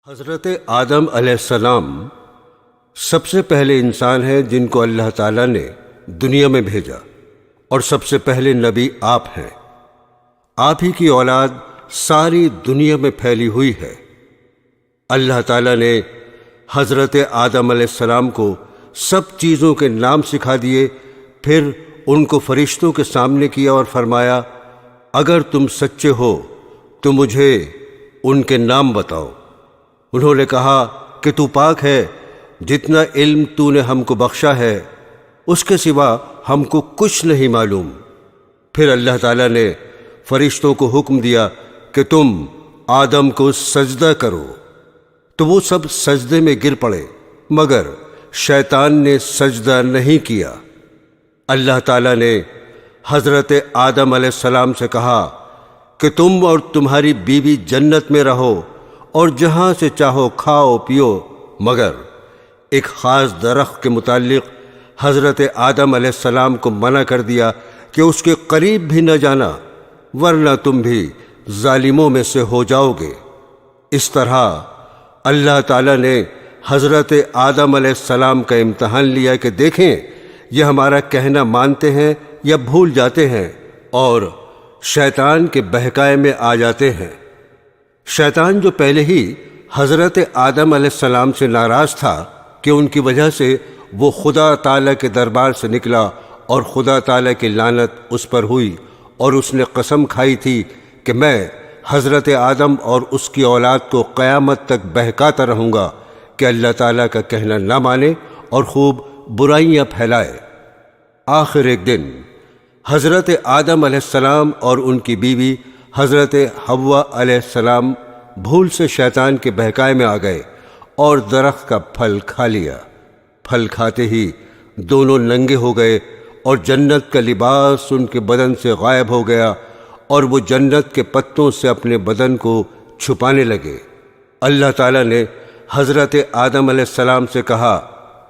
حضرت آدم علیہ السلام سب سے پہلے انسان ہیں جن کو اللہ تعالیٰ نے دنیا میں بھیجا، اور سب سے پہلے نبی آپ ہیں۔ آپ ہی کی اولاد ساری دنیا میں پھیلی ہوئی ہے۔ اللہ تعالیٰ نے حضرت آدم علیہ السلام کو سب چیزوں کے نام سکھا دیے، پھر ان کو فرشتوں کے سامنے کیا اور فرمایا، اگر تم سچے ہو تو مجھے ان کے نام بتاؤ۔ انہوں نے کہا کہ تو پاک ہے، جتنا علم تو نے ہم کو بخشا ہے اس کے سوا ہم کو کچھ نہیں معلوم۔ پھر اللہ تعالیٰ نے فرشتوں کو حکم دیا کہ تم آدم کو سجدہ کرو، تو وہ سب سجدے میں گر پڑے، مگر شیطان نے سجدہ نہیں کیا۔ اللہ تعالیٰ نے حضرت آدم علیہ السلام سے کہا کہ تم اور تمہاری بیوی جنت میں رہو اور جہاں سے چاہو کھاؤ پیو، مگر ایک خاص درخت کے متعلق حضرت آدم علیہ السلام کو منع کر دیا کہ اس کے قریب بھی نہ جانا، ورنہ تم بھی ظالموں میں سے ہو جاؤ گے۔ اس طرح اللہ تعالیٰ نے حضرت آدم علیہ السلام کا امتحان لیا کہ دیکھیں یہ ہمارا کہنا مانتے ہیں یا بھول جاتے ہیں اور شیطان کے بہکائے میں آ جاتے ہیں۔ شیطان جو پہلے ہی حضرت آدم علیہ السلام سے ناراض تھا کہ ان کی وجہ سے وہ خدا تعالیٰ کے دربار سے نکلا اور خدا تعالیٰ کی لعنت اس پر ہوئی، اور اس نے قسم کھائی تھی کہ میں حضرت آدم اور اس کی اولاد کو قیامت تک بہکاتا رہوں گا کہ اللہ تعالیٰ کا کہنا نہ مانے اور خوب برائیاں پھیلائے۔ آخر ایک دن حضرت آدم علیہ السلام اور ان کی بیوی حضرت حوا علیہ السلام بھول سے شیطان کے بہکائے میں آ گئے اور درخت کا پھل کھا لیا۔ پھل کھاتے ہی دونوں ننگے ہو گئے اور جنت کا لباس ان کے بدن سے غائب ہو گیا، اور وہ جنت کے پتوں سے اپنے بدن کو چھپانے لگے۔ اللہ تعالیٰ نے حضرت آدم علیہ السلام سے کہا،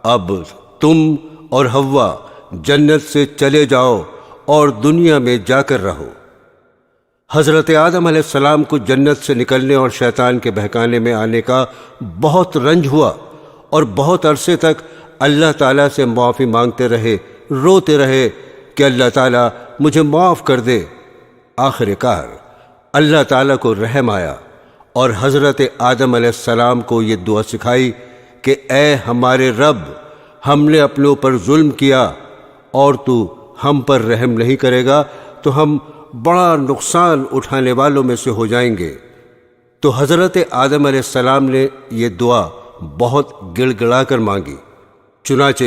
اب تم اور حوا جنت سے چلے جاؤ اور دنیا میں جا کر رہو۔ حضرت آدم علیہ السلام کو جنت سے نکلنے اور شیطان کے بہکانے میں آنے کا بہت رنج ہوا، اور بہت عرصے تک اللہ تعالیٰ سے معافی مانگتے رہے، روتے رہے کہ اللہ تعالیٰ مجھے معاف کر دے۔ آخر کار اللہ تعالیٰ کو رحم آیا اور حضرت آدم علیہ السلام کو یہ دعا سکھائی کہ اے ہمارے رب، ہم نے اپنے اوپر ظلم کیا اور تو ہم پر رحم نہیں کرے گا تو ہم بڑا نقصان اٹھانے والوں میں سے ہو جائیں گے۔ تو حضرت آدم علیہ السلام نے یہ دعا بہت گڑ گڑا کر مانگی، چنانچہ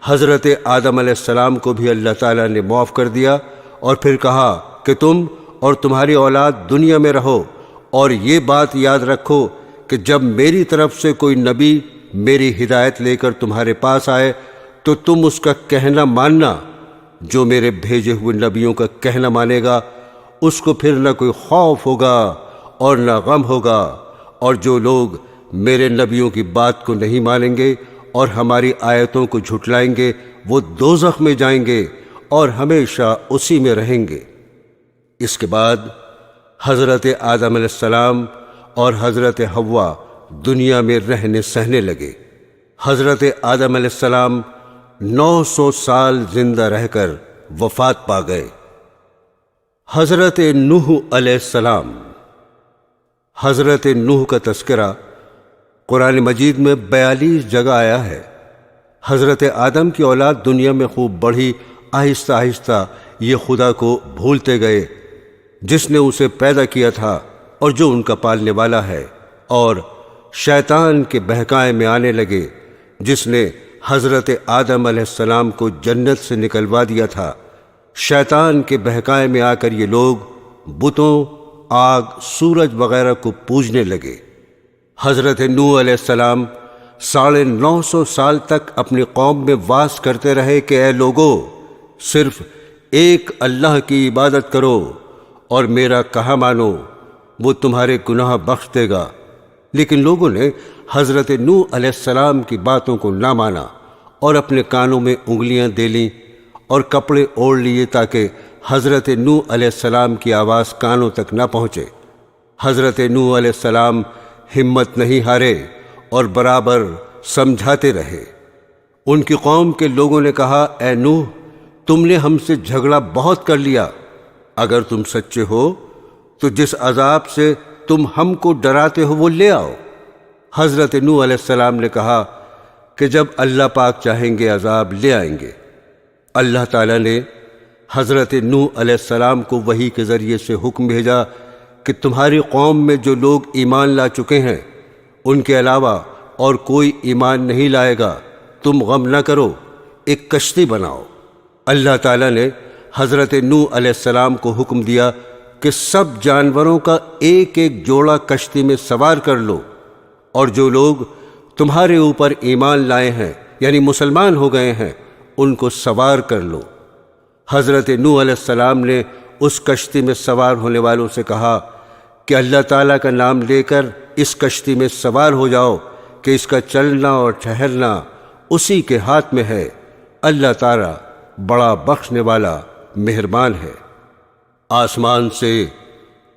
حضرت آدم علیہ السلام کو بھی اللہ تعالیٰ نے معاف کر دیا، اور پھر کہا کہ تم اور تمہاری اولاد دنیا میں رہو، اور یہ بات یاد رکھو کہ جب میری طرف سے کوئی نبی میری ہدایت لے کر تمہارے پاس آئے تو تم اس کا کہنا ماننا۔ جو میرے بھیجے ہوئے نبیوں کا کہنا مانے گا اس کو پھر نہ کوئی خوف ہوگا اور نہ غم ہوگا، اور جو لوگ میرے نبیوں کی بات کو نہیں مانیں گے اور ہماری آیتوں کو جھٹلائیں گے وہ دوزخ میں جائیں گے اور ہمیشہ اسی میں رہیں گے۔ اس کے بعد حضرت آدم علیہ السلام اور حضرت حوا دنیا میں رہنے سہنے لگے۔ حضرت آدم علیہ السلام 900 سال زندہ رہ کر وفات پا گئے۔ حضرت نوح علیہ السلام۔ حضرت نوح کا تذکرہ قرآن مجید میں 42 جگہ آیا ہے۔ حضرت آدم کی اولاد دنیا میں خوب بڑھی، آہستہ آہستہ یہ خدا کو بھولتے گئے جس نے اسے پیدا کیا تھا اور جو ان کا پالنے والا ہے، اور شیطان کے بہکائے میں آنے لگے جس نے حضرت آدم علیہ السلام کو جنت سے نکلوا دیا تھا۔ شیطان کے بہکائے میں آ کر یہ لوگ بتوں، آگ، سورج وغیرہ کو پوجنے لگے۔ حضرت نوح علیہ السلام 950 سال تک اپنی قوم میں واس کرتے رہے کہ اے لوگو، صرف ایک اللہ کی عبادت کرو اور میرا کہا مانو، وہ تمہارے گناہ بخش دے گا۔ لیکن لوگوں نے حضرت نوح علیہ السلام کی باتوں کو نہ مانا اور اپنے کانوں میں انگلیاں دے لیں اور کپڑے اوڑھ لیے تاکہ حضرت نوح علیہ السلام کی آواز کانوں تک نہ پہنچے۔ حضرت نوح علیہ السلام ہمت نہیں ہارے اور برابر سمجھاتے رہے۔ ان کی قوم کے لوگوں نے کہا، اے نوح، تم نے ہم سے جھگڑا بہت کر لیا، اگر تم سچے ہو تو جس عذاب سے تم ہم کو ڈراتے ہو وہ لے آؤ۔ حضرت نوح علیہ السلام نے کہا کہ جب اللہ پاک چاہیں گے عذاب لے آئیں گے۔ اللہ تعالیٰ نے حضرت نوح علیہ السلام کو وحی کے ذریعے سے حکم بھیجا کہ تمہاری قوم میں جو لوگ ایمان لا چکے ہیں ان کے علاوہ اور کوئی ایمان نہیں لائے گا، تم غم نہ کرو، ایک کشتی بناؤ۔ اللہ تعالیٰ نے حضرت نوح علیہ السلام کو حکم دیا کہ سب جانوروں کا ایک ایک جوڑا کشتی میں سوار کر لو، اور جو لوگ تمہارے اوپر ایمان لائے ہیں یعنی مسلمان ہو گئے ہیں ان کو سوار کر لو۔ حضرت نوح علیہ السلام نے اس کشتی میں سوار ہونے والوں سے کہا کہ اللہ تعالیٰ کا نام لے کر اس کشتی میں سوار ہو جاؤ کہ اس کا چلنا اور ٹھہرنا اسی کے ہاتھ میں ہے، اللہ تعالیٰ بڑا بخشنے والا مہربان ہے۔ آسمان سے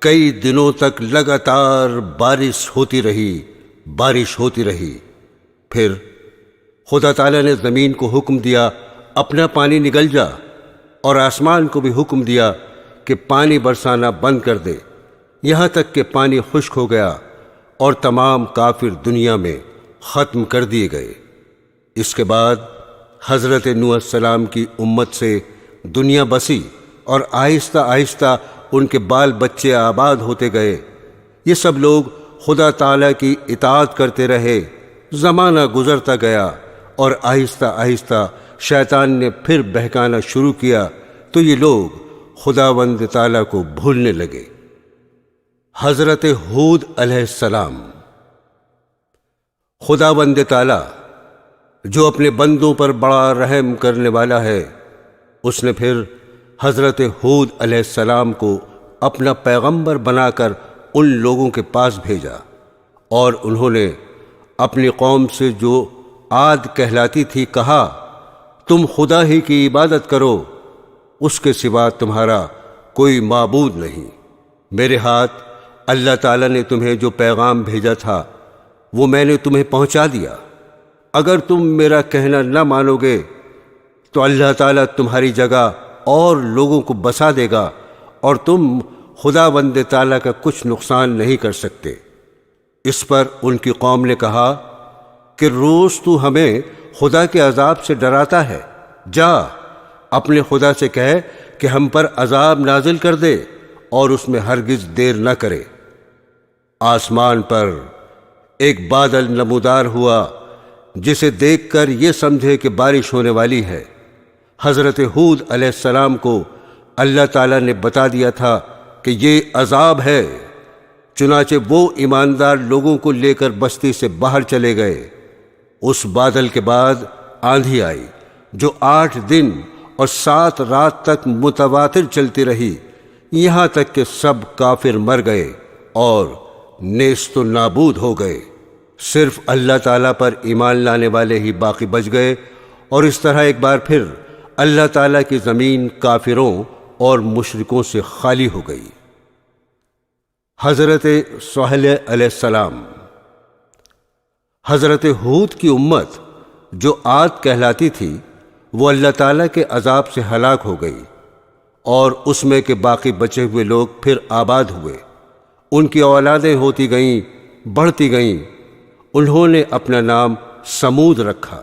کئی دنوں تک لگاتار بارش ہوتی رہی۔ پھر خدا تعالیٰ نے زمین کو حکم دیا اپنا پانی نگل جا، اور آسمان کو بھی حکم دیا کہ پانی برسانا بند کر دے، یہاں تک کہ پانی خشک ہو گیا اور تمام کافر دنیا میں ختم کر دیے گئے۔ اس کے بعد حضرت نوح علیہ السلام کی امت سے دنیا بسی اور آہستہ آہستہ ان کے بال بچے آباد ہوتے گئے۔ یہ سب لوگ خدا تعالیٰ کی اطاعت کرتے رہے۔ زمانہ گزرتا گیا اور آہستہ آہستہ شیطان نے پھر بہکانا شروع کیا تو یہ لوگ خداوند تعالیٰ کو بھولنے لگے۔ حضرت ہود علیہ السلام۔ خداوند تعالیٰ جو اپنے بندوں پر بڑا رحم کرنے والا ہے، اس نے پھر حضرت ہود علیہ السلام کو اپنا پیغمبر بنا کر ان لوگوں کے پاس بھیجا، اور انہوں نے اپنی قوم سے جو عاد کہلاتی تھی کہا، تم خدا ہی کی عبادت کرو، اس کے سوا تمہارا کوئی معبود نہیں۔ میرے ہاتھ اللہ تعالیٰ نے تمہیں جو پیغام بھیجا تھا وہ میں نے تمہیں پہنچا دیا۔ اگر تم میرا کہنا نہ مانو گے تو اللہ تعالیٰ تمہاری جگہ اور لوگوں کو بسا دے گا، اور تم خداوند تعالیٰ کا کچھ نقصان نہیں کر سکتے۔ اس پر ان کی قوم نے کہا کہ روز تو ہمیں خدا کے عذاب سے ڈراتا ہے، جا اپنے خدا سے کہے کہ ہم پر عذاب نازل کر دے اور اس میں ہرگز دیر نہ کرے۔ آسمان پر ایک بادل نمودار ہوا جسے دیکھ کر یہ سمجھے کہ بارش ہونے والی ہے۔ حضرت ہود علیہ السلام کو اللہ تعالیٰ نے بتا دیا تھا کہ یہ عذاب ہے، چنانچہ وہ ایماندار لوگوں کو لے کر بستی سے باہر چلے گئے۔ اس بادل کے بعد آندھی آئی جو 8 دن اور 7 رات تک متواتر چلتی رہی، یہاں تک کہ سب کافر مر گئے اور نیست و نابود ہو گئے۔ صرف اللہ تعالیٰ پر ایمان لانے والے ہی باقی بچ گئے، اور اس طرح ایک بار پھر اللہ تعالیٰ کی زمین کافروں اور مشرکوں سے خالی ہو گئی۔ حضرت صالح علیہ السلام۔ حضرت ہود کی امت جو عاد کہلاتی تھی وہ اللہ تعالیٰ کے عذاب سے ہلاک ہو گئی، اور اس میں کے باقی بچے ہوئے لوگ پھر آباد ہوئے۔ ان کی اولادیں ہوتی گئیں، بڑھتی گئیں۔ انہوں نے اپنا نام سمود رکھا۔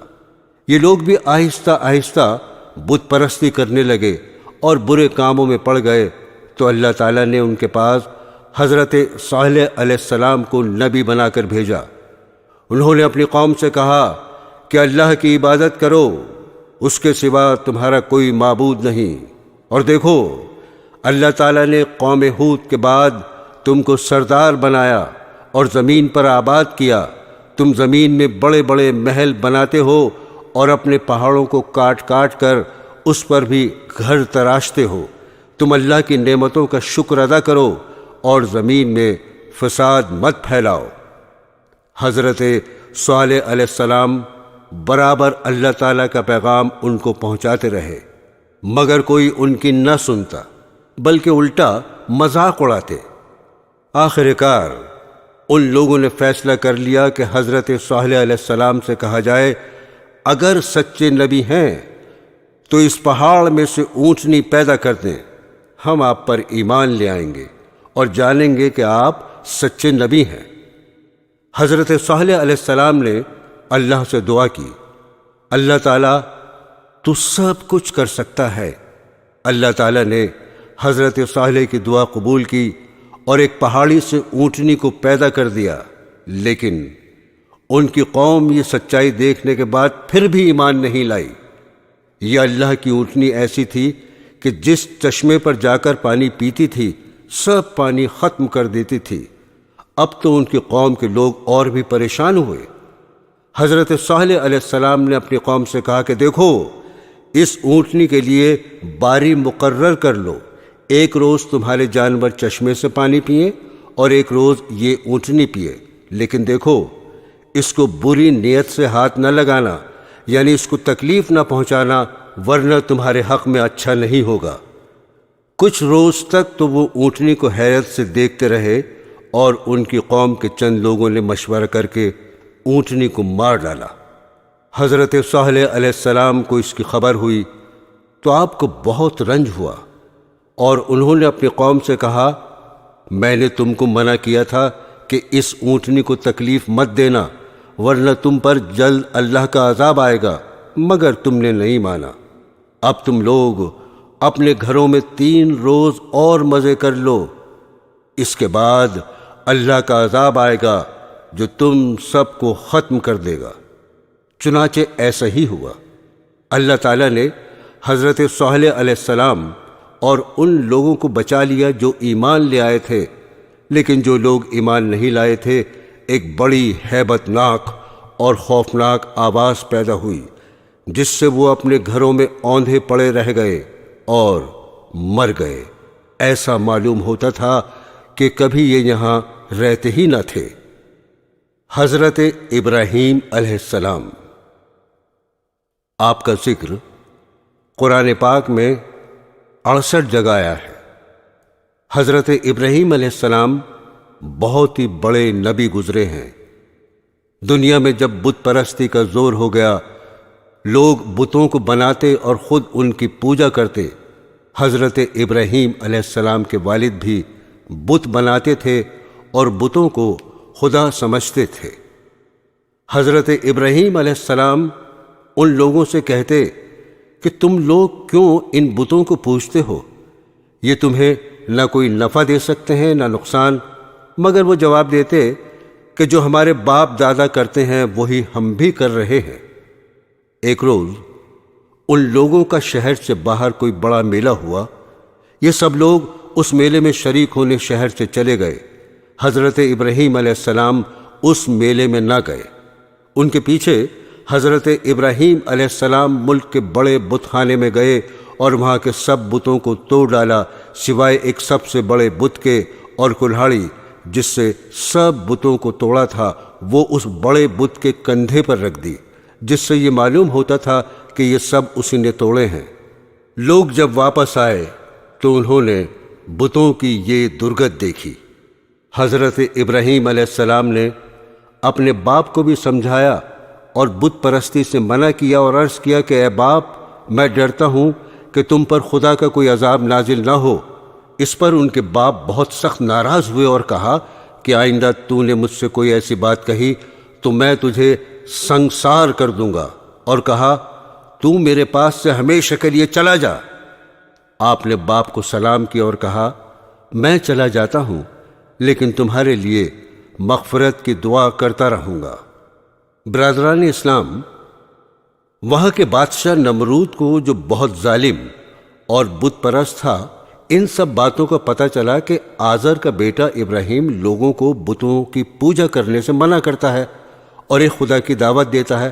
یہ لوگ بھی آہستہ آہستہ بت پرستی کرنے لگے اور برے کاموں میں پڑ گئے، تو اللہ تعالیٰ نے ان کے پاس حضرت صالح علیہ السلام کو نبی بنا کر بھیجا۔ انہوں نے اپنی قوم سے کہا کہ اللہ کی عبادت کرو، اس کے سوا تمہارا کوئی معبود نہیں، اور دیکھو اللہ تعالیٰ نے قوم ہود کے بعد تم کو سردار بنایا اور زمین پر آباد کیا۔ تم زمین میں بڑے بڑے محل بناتے ہو اور اپنے پہاڑوں کو کاٹ کاٹ کر اس پر بھی گھر تراشتے ہو۔ تم اللہ کی نعمتوں کا شکر ادا کرو اور زمین میں فساد مت پھیلاؤ۔ حضرت صالح علیہ السلام برابر اللہ تعالیٰ کا پیغام ان کو پہنچاتے رہے، مگر کوئی ان کی نہ سنتا، بلکہ الٹا مذاق اڑاتے۔ آخر کار ان لوگوں نے فیصلہ کر لیا کہ حضرت صالح علیہ السلام سے کہا جائے اگر سچے نبی ہیں تو اس پہاڑ میں سے اونٹنی پیدا کر دیں، ہم آپ پر ایمان لے آئیں گے اور جانیں گے کہ آپ سچے نبی ہیں۔ حضرت صالح علیہ السلام نے اللہ سے دعا کی، اللہ تعالیٰ تو سب کچھ کر سکتا ہے۔ اللہ تعالیٰ نے حضرت صالح کی دعا قبول کی اور ایک پہاڑی سے اونٹنی کو پیدا کر دیا، لیکن ان کی قوم یہ سچائی دیکھنے کے بعد پھر بھی ایمان نہیں لائی۔ یہ اللہ کی اونٹنی ایسی تھی کہ جس چشمے پر جا کر پانی پیتی تھی سب پانی ختم کر دیتی تھی۔ اب تو ان کی قوم کے لوگ اور بھی پریشان ہوئے۔ حضرت صالح علیہ السلام نے اپنی قوم سے کہا کہ دیکھو، اس اونٹنی کے لیے باری مقرر کر لو، ایک روز تمہارے جانور چشمے سے پانی پئیں اور ایک روز یہ اونٹنی پیے، لیکن دیکھو اس کو بری نیت سے ہاتھ نہ لگانا، یعنی اس کو تکلیف نہ پہنچانا، ورنہ تمہارے حق میں اچھا نہیں ہوگا۔ کچھ روز تک تو وہ اونٹنی کو حیرت سے دیکھتے رہے اور ان کی قوم کے چند لوگوں نے مشورہ کر کے اونٹنی کو مار ڈالا۔ حضرت صالح علیہ السلام کو اس کی خبر ہوئی تو آپ کو بہت رنج ہوا اور انہوں نے اپنی قوم سے کہا، میں نے تم کو منع کیا تھا کہ اس اونٹنی کو تکلیف مت دینا، ورنہ تم پر جلد اللہ کا عذاب آئے گا، مگر تم نے نہیں مانا۔ اب تم لوگ اپنے گھروں میں 3 روز اور مزے کر لو، اس کے بعد اللہ کا عذاب آئے گا جو تم سب کو ختم کر دے گا۔ چنانچہ ایسا ہی ہوا۔ اللہ تعالیٰ نے حضرت صالح علیہ السلام اور ان لوگوں کو بچا لیا جو ایمان لے آئے تھے، لیکن جو لوگ ایمان نہیں لائے تھے ایک بڑی ہیبت ناک اور خوفناک آواز پیدا ہوئی، جس سے وہ اپنے گھروں میں اوندھے پڑے رہ گئے اور مر گئے۔ ایسا معلوم ہوتا تھا کہ کبھی یہ یہاں رہتے ہی نہ تھے۔ حضرت ابراہیم علیہ السلام، آپ کا ذکر قرآن پاک میں 68 جگہ آیا ہے۔ حضرت ابراہیم علیہ السلام بہت ہی بڑے نبی گزرے ہیں۔ دنیا میں جب بت پرستی کا زور ہو گیا، لوگ بتوں کو بناتے اور خود ان کی پوجا کرتے۔ حضرت ابراہیم علیہ السلام کے والد بھی بت بناتے تھے اور بتوں کو خدا سمجھتے تھے۔ حضرت ابراہیم علیہ السلام ان لوگوں سے کہتے کہ تم لوگ کیوں ان بتوں کو پوجتے ہو؟ یہ تمہیں نہ کوئی نفع دے سکتے ہیں نہ نقصان۔ مگر وہ جواب دیتے کہ جو ہمارے باپ دادا کرتے ہیں وہی ہم بھی کر رہے ہیں۔ ایک روز ان لوگوں کا شہر سے باہر کوئی بڑا میلہ ہوا۔ یہ سب لوگ اس میلے میں شریک ہونے شہر سے چلے گئے۔ حضرت ابراہیم علیہ السلام اس میلے میں نہ گئے۔ ان کے پیچھے حضرت ابراہیم علیہ السلام ملک کے بڑے بت خانے میں گئے اور وہاں کے سب بتوں کو توڑ ڈالا سوائے ایک سب سے بڑے بت کے، اور کلہاڑی جس سے سب بتوں کو توڑا تھا وہ اس بڑے بت کے کندھے پر رکھ دی، جس سے یہ معلوم ہوتا تھا کہ یہ سب اسی نے توڑے ہیں۔ لوگ جب واپس آئے تو انہوں نے بتوں کی یہ درگت دیکھی۔ حضرت ابراہیم علیہ السلام نے اپنے باپ کو بھی سمجھایا اور بت پرستی سے منع کیا اور عرض کیا کہ اے باپ، میں ڈرتا ہوں کہ تم پر خدا کا کوئی عذاب نازل نہ ہو۔ اس پر ان کے باپ بہت سخت ناراض ہوئے اور کہا کہ آئندہ تو نے مجھ سے کوئی ایسی بات کہی تو میں تجھے سنگسار کر دوں گا، اور کہا تو میرے پاس سے ہمیشہ کے لیے چلا جا۔ آپ نے باپ کو سلام کیا اور کہا میں چلا جاتا ہوں، لیکن تمہارے لیے مغفرت کی دعا کرتا رہوں گا۔ برادران اسلام، وہاں کے بادشاہ نمرود کو جو بہت ظالم اور بت پرست تھا، ان سب باتوں کا پتہ چلا کہ آزر کا بیٹا ابراہیم لوگوں کو بتوں کی پوجا کرنے سے منع کرتا ہے اور ایک خدا کی دعوت دیتا ہے،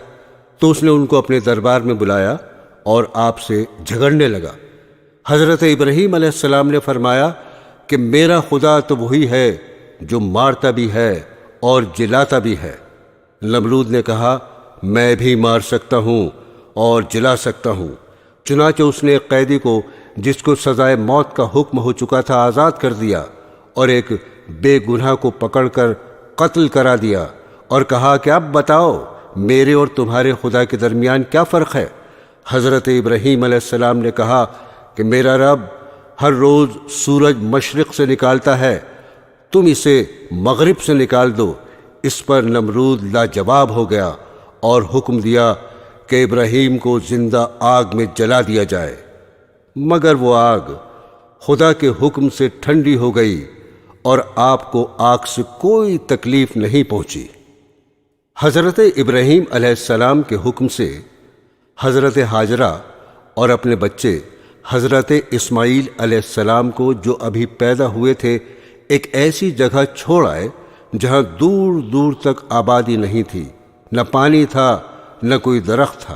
تو اس نے ان کو اپنے دربار میں بلایا اور آپ سے جھگڑنے لگا۔ حضرت ابراہیم علیہ السلام نے فرمایا کہ میرا خدا تو وہی ہے جو مارتا بھی ہے اور جلاتا بھی ہے۔ نمرود نے کہا میں بھی مار سکتا ہوں اور جلا سکتا ہوں۔ چنانچہ اس نے ایک قیدی کو جس کو سزائے موت کا حکم ہو چکا تھا آزاد کر دیا اور ایک بے گناہ کو پکڑ کر قتل کرا دیا اور کہا کہ اب بتاؤ میرے اور تمہارے خدا کے درمیان کیا فرق ہے؟ حضرت ابراہیم علیہ السلام نے کہا کہ میرا رب ہر روز سورج مشرق سے نکالتا ہے، تم اسے مغرب سے نکال دو۔ اس پر نمرود لاجواب ہو گیا اور حکم دیا کہ ابراہیم کو زندہ آگ میں جلا دیا جائے، مگر وہ آگ خدا کے حکم سے ٹھنڈی ہو گئی اور آپ کو آگ سے کوئی تکلیف نہیں پہنچی۔ حضرت ابراہیم علیہ السلام کے حکم سے حضرت ہاجرہ اور اپنے بچے حضرت اسماعیل علیہ السلام کو جو ابھی پیدا ہوئے تھے ایک ایسی جگہ چھوڑ آئے جہاں دور دور تک آبادی نہیں تھی، نہ پانی تھا نہ کوئی درخت تھا۔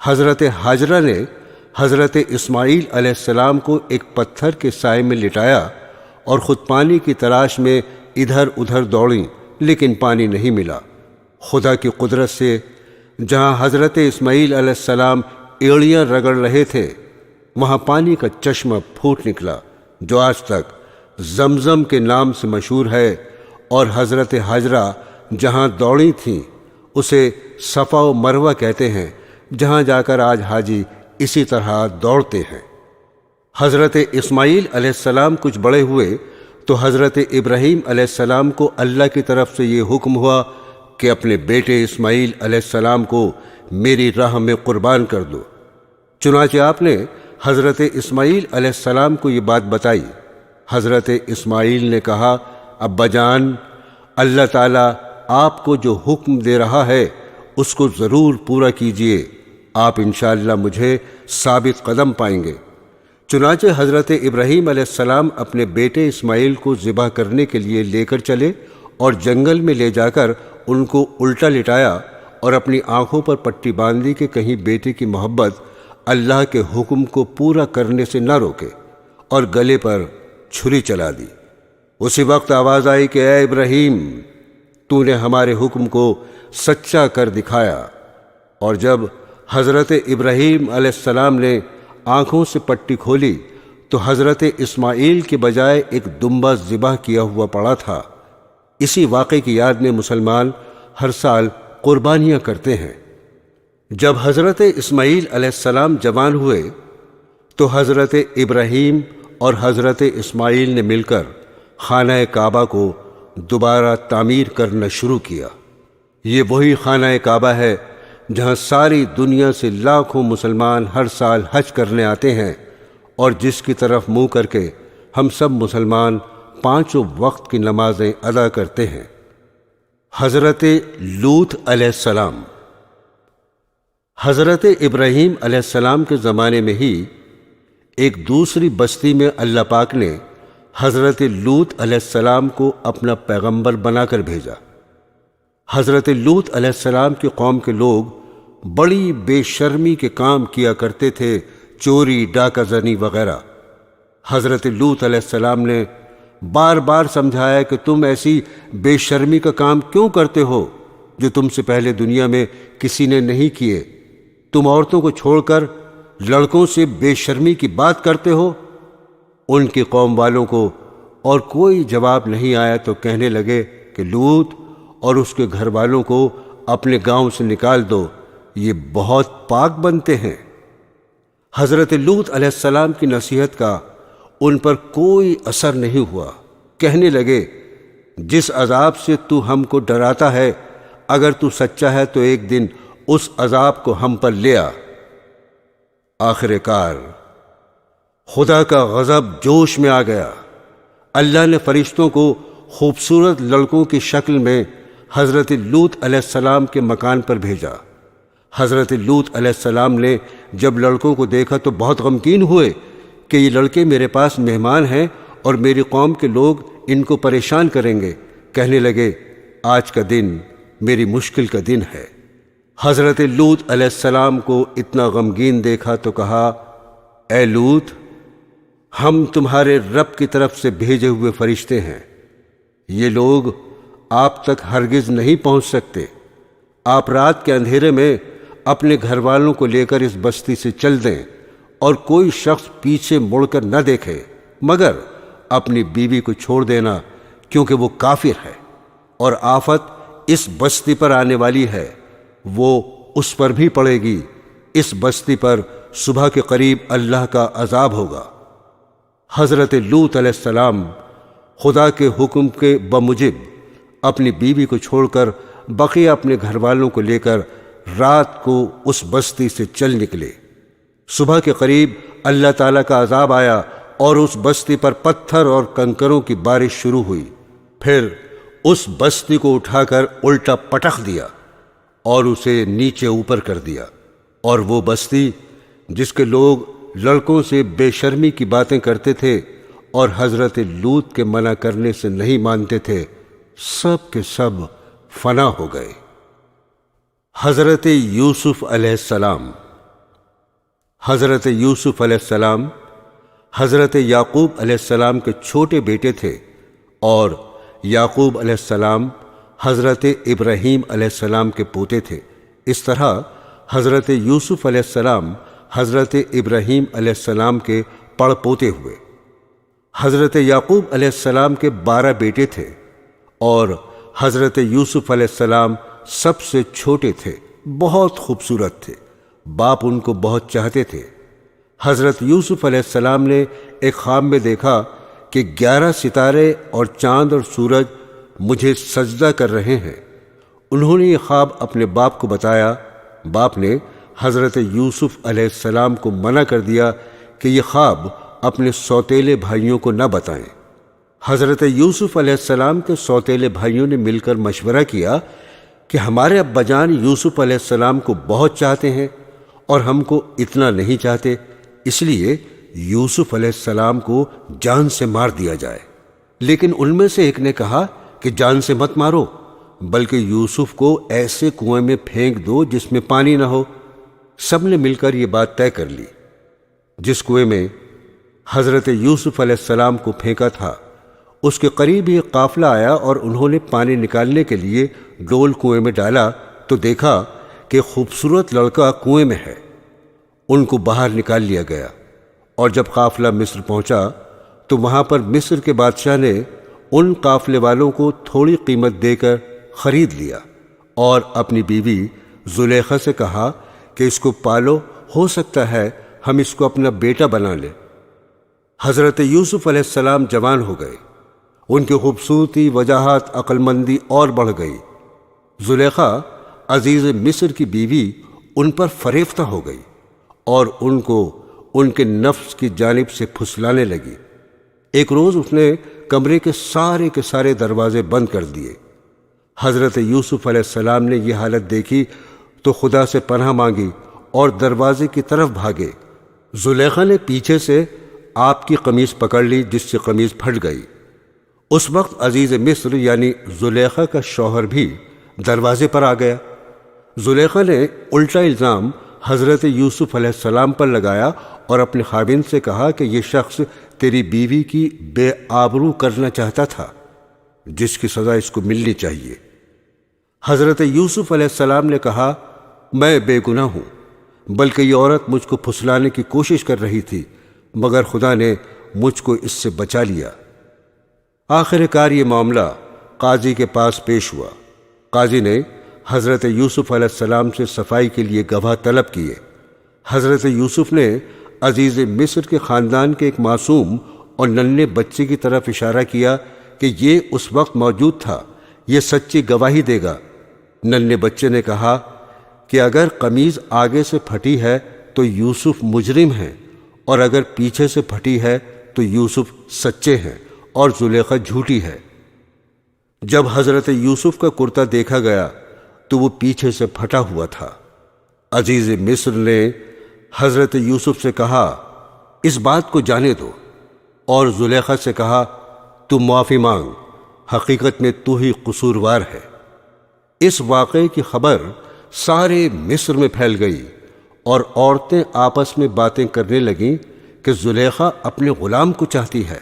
حضرت ہاجرہ نے حضرت اسماعیل علیہ السلام کو ایک پتھر کے سائے میں لٹایا اور خود پانی کی تلاش میں ادھر ادھر دوڑیں، لیکن پانی نہیں ملا۔ خدا کی قدرت سے جہاں حضرت اسماعیل علیہ السلام ایڑیاں رگڑ رہے تھے وہاں پانی کا چشمہ پھوٹ نکلا جو آج تک زمزم کے نام سے مشہور ہے، اور حضرت ہاجرہ جہاں دوڑی تھیں اسے صفا و مروہ کہتے ہیں، جہاں جا کر آج حاجی اسی طرح دوڑتے ہیں۔ حضرت اسماعیل علیہ السلام کچھ بڑے ہوئے تو حضرت ابراہیم علیہ السلام کو اللہ کی طرف سے یہ حکم ہوا کہ اپنے بیٹے اسماعیل علیہ السلام کو میری راہ میں قربان کر دو۔ چنانچہ آپ نے حضرت اسماعیل علیہ السلام کو یہ بات بتائی۔ حضرت اسماعیل نے کہا، ابا جان، اللہ تعالیٰ آپ کو جو حکم دے رہا ہے اس کو ضرور پورا کیجئے، آپ انشاءاللہ مجھے ثابت قدم پائیں گے۔ چنانچہ حضرت ابراہیم علیہ السلام اپنے بیٹے اسماعیل کو ذبح کرنے کے لیے لے کر چلے اور جنگل میں لے جا کر ان کو الٹا لٹایا اور اپنی آنکھوں پر پٹی باندھی کہ کہیں بیٹے کی محبت اللہ کے حکم کو پورا کرنے سے نہ روکے، اور گلے پر چھری چلا دی۔ اسی وقت آواز آئی کہ اے ابراہیم، تو نے ہمارے حکم کو سچا کر دکھایا۔ اور جب حضرت ابراہیم علیہ السلام نے آنکھوں سے پٹی کھولی تو حضرت اسماعیل کے بجائے ایک دمبا ذبح کیا ہوا پڑا تھا۔ اسی واقعے کی یاد میں مسلمان ہر سال قربانیاں کرتے ہیں۔ جب حضرت اسماعیل علیہ السلام جوان ہوئے تو حضرت ابراہیم اور حضرت اسماعیل نے مل کر خانہ کعبہ کو دوبارہ تعمیر کرنا شروع کیا۔ یہ وہی خانہ کعبہ ہے جہاں ساری دنیا سے لاکھوں مسلمان ہر سال حج کرنے آتے ہیں، اور جس کی طرف منہ کر کے ہم سب مسلمان 5 وقت کی نمازیں ادا کرتے ہیں۔ حضرت لوط علیہ السلام۔ حضرت ابراہیم علیہ السلام کے زمانے میں ہی ایک دوسری بستی میں اللہ پاک نے حضرت لوط علیہ السلام کو اپنا پیغمبر بنا کر بھیجا۔ حضرت لوط علیہ السلام کی قوم کے لوگ بڑی بے شرمی کے کام کیا کرتے تھے، چوری، ڈاکہ زنی وغیرہ۔ حضرت لوط علیہ السلام نے بار بار سمجھایا کہ تم ایسی بے شرمی کا کام کیوں کرتے ہو جو تم سے پہلے دنیا میں کسی نے نہیں کیے؟ تم عورتوں کو چھوڑ کر لڑکوں سے بے شرمی کی بات کرتے ہو۔ ان کی قوم والوں کو اور کوئی جواب نہیں آیا تو کہنے لگے کہ لوط اور اس کے گھر والوں کو اپنے گاؤں سے نکال دو، یہ بہت پاک بنتے ہیں۔ حضرت لوط علیہ السلام کی نصیحت کا ان پر کوئی اثر نہیں ہوا۔ کہنے لگے، جس عذاب سے تو ہم کو ڈراتا ہے، اگر تو سچا ہے تو ایک دن اس عذاب کو ہم پر لے آ۔ آخر کار خدا کا غضب جوش میں آ گیا۔ اللہ نے فرشتوں کو خوبصورت لڑکوں کی شکل میں حضرت لوط علیہ السلام کے مکان پر بھیجا۔ حضرت لوط علیہ السلام نے جب لڑکوں کو دیکھا تو بہت غمگین ہوئے کہ یہ لڑکے میرے پاس مہمان ہیں اور میری قوم کے لوگ ان کو پریشان کریں گے۔ کہنے لگے، آج کا دن میری مشکل کا دن ہے۔ حضرت لوط علیہ السلام کو اتنا غمگین دیکھا تو کہا، اے لوط، ہم تمہارے رب کی طرف سے بھیجے ہوئے فرشتے ہیں، یہ لوگ آپ تک ہرگز نہیں پہنچ سکتے۔ آپ رات کے اندھیرے میں اپنے گھر والوں کو لے کر اس بستی سے چل دیں اور کوئی شخص پیچھے مڑ کر نہ دیکھے، مگر اپنی بیوی کو چھوڑ دینا کیونکہ وہ کافر ہے۔ اور آفت اس بستی پر آنے والی ہے، وہ اس پر بھی پڑے گی۔ اس بستی پر صبح کے قریب اللہ کا عذاب ہوگا۔ حضرت لوط علیہ السلام خدا کے حکم کے بموجب اپنی بیوی کو چھوڑ کر بقیہ اپنے گھر والوں کو لے کر رات کو اس بستی سے چل نکلے۔ صبح کے قریب اللہ تعالیٰ کا عذاب آیا اور اس بستی پر پتھر اور کنکروں کی بارش شروع ہوئی۔ پھر اس بستی کو اٹھا کر الٹا پٹخ دیا اور اسے نیچے اوپر کر دیا، اور وہ بستی جس کے لوگ لڑکوں سے بے شرمی کی باتیں کرتے تھے اور حضرت لوط کے منع کرنے سے نہیں مانتے تھے، سب کے سب فنا ہو گئے۔ حضرت یوسف علیہ السلام۔ حضرت یوسف علیہ السلام حضرت یعقوب علیہ السلام کے چھوٹے بیٹے تھے، اور یعقوب علیہ السلام حضرت ابراہیم علیہ السلام کے پوتے تھے۔ اس طرح حضرت یوسف علیہ السلام حضرت ابراہیم علیہ السلام کے پڑ پوتے ہوئے۔ حضرت یعقوب علیہ السلام کے 12 بیٹے تھے، اور حضرت یوسف علیہ السلام سب سے چھوٹے تھے، بہت خوبصورت تھے، باپ ان کو بہت چاہتے تھے۔ حضرت یوسف علیہ السلام نے ایک خواب میں دیکھا کہ 11 ستارے اور چاند اور سورج مجھے سجدہ کر رہے ہیں۔ انہوں نے یہ خواب اپنے باپ کو بتایا۔ باپ نے حضرت یوسف علیہ السلام کو منع کر دیا کہ یہ خواب اپنے سوتیلے بھائیوں کو نہ بتائیں۔ حضرت یوسف علیہ السلام کے سوتیلے بھائیوں نے مل کر مشورہ کیا کہ ہمارے ابا جان یوسف علیہ السلام کو بہت چاہتے ہیں اور ہم کو اتنا نہیں چاہتے، اس لیے یوسف علیہ السلام کو جان سے مار دیا جائے۔ لیکن ان میں سے ایک نے کہا کہ جان سے مت مارو، بلکہ یوسف کو ایسے کنویں میں پھینک دو جس میں پانی نہ ہو۔ سب نے مل کر یہ بات طے کر لی۔ جس کنویں میں حضرت یوسف علیہ السلام کو پھینکا تھا، اس کے قریب ایک قافلہ آیا اور انہوں نے پانی نکالنے کے لیے ڈول کنویں میں ڈالا تو دیکھا کہ خوبصورت لڑکا کنویں میں ہے۔ ان کو باہر نکال لیا گیا، اور جب قافلہ مصر پہنچا تو وہاں پر مصر کے بادشاہ نے ان قافلے والوں کو تھوڑی قیمت دے کر خرید لیا، اور اپنی بیوی زلیخا سے کہا کہ اس کو پالو، ہو سکتا ہے ہم اس کو اپنا بیٹا بنا لیں۔ حضرت یوسف علیہ السلام جوان ہو گئے، ان کی خوبصورتی، وجاہت، عقل مندی اور بڑھ گئی۔ زلیخا عزیز مصر کی بیوی ان پر فریفتہ ہو گئی اور ان کو ان کے نفس کی جانب سے پھسلانے لگی۔ ایک روز اس نے کمرے کے سارے دروازے بند کر دیے۔ حضرت یوسف علیہ السلام نے یہ حالت دیکھی تو خدا سے پناہ مانگی اور دروازے کی طرف بھاگے۔ زلیخا نے پیچھے سے آپ کی قمیص پکڑ لی، جس سے قمیص پھٹ گئی۔ اس وقت عزیز مصر یعنی زلیخا کا شوہر بھی دروازے پر آ گیا۔ زلیخا نے الٹا الزام حضرت یوسف علیہ السلام پر لگایا اور اپنے خاوند سے کہا کہ یہ شخص تیری بیوی کی بے آبرو کرنا چاہتا تھا، جس کی سزا اس کو ملنی چاہیے۔ حضرت یوسف علیہ السلام نے کہا، میں بے گناہ ہوں، بلکہ یہ عورت مجھ کو پھسلانے کی کوشش کر رہی تھی، مگر خدا نے مجھ کو اس سے بچا لیا۔ آخر کار یہ معاملہ قاضی کے پاس پیش ہوا۔ قاضی نے حضرت یوسف علیہ السلام سے صفائی کے لیے گواہ طلب کیے۔ حضرت یوسف نے عزیز مصر کے خاندان کے ایک معصوم اور ننھے بچے کی طرف اشارہ کیا کہ یہ اس وقت موجود تھا، یہ سچی گواہی دے گا۔ ننھے بچے نے کہا کہ اگر قمیض آگے سے پھٹی ہے تو یوسف مجرم ہیں، اور اگر پیچھے سے پھٹی ہے تو یوسف سچے ہیں اور زلیخا جھوٹی ہے۔ جب حضرت یوسف کا کرتا دیکھا گیا تو وہ پیچھے سے پھٹا ہوا تھا۔ عزیز مصر نے حضرت یوسف سے کہا، اس بات کو جانے دو، اور زلیخا سے کہا، تو معافی مانگ، حقیقت میں تو ہی قصوروار ہے۔ اس واقعے کی خبر سارے مصر میں پھیل گئی، اور عورتیں آپس میں باتیں کرنے لگیں کہ زلیخا اپنے غلام کو چاہتی ہے۔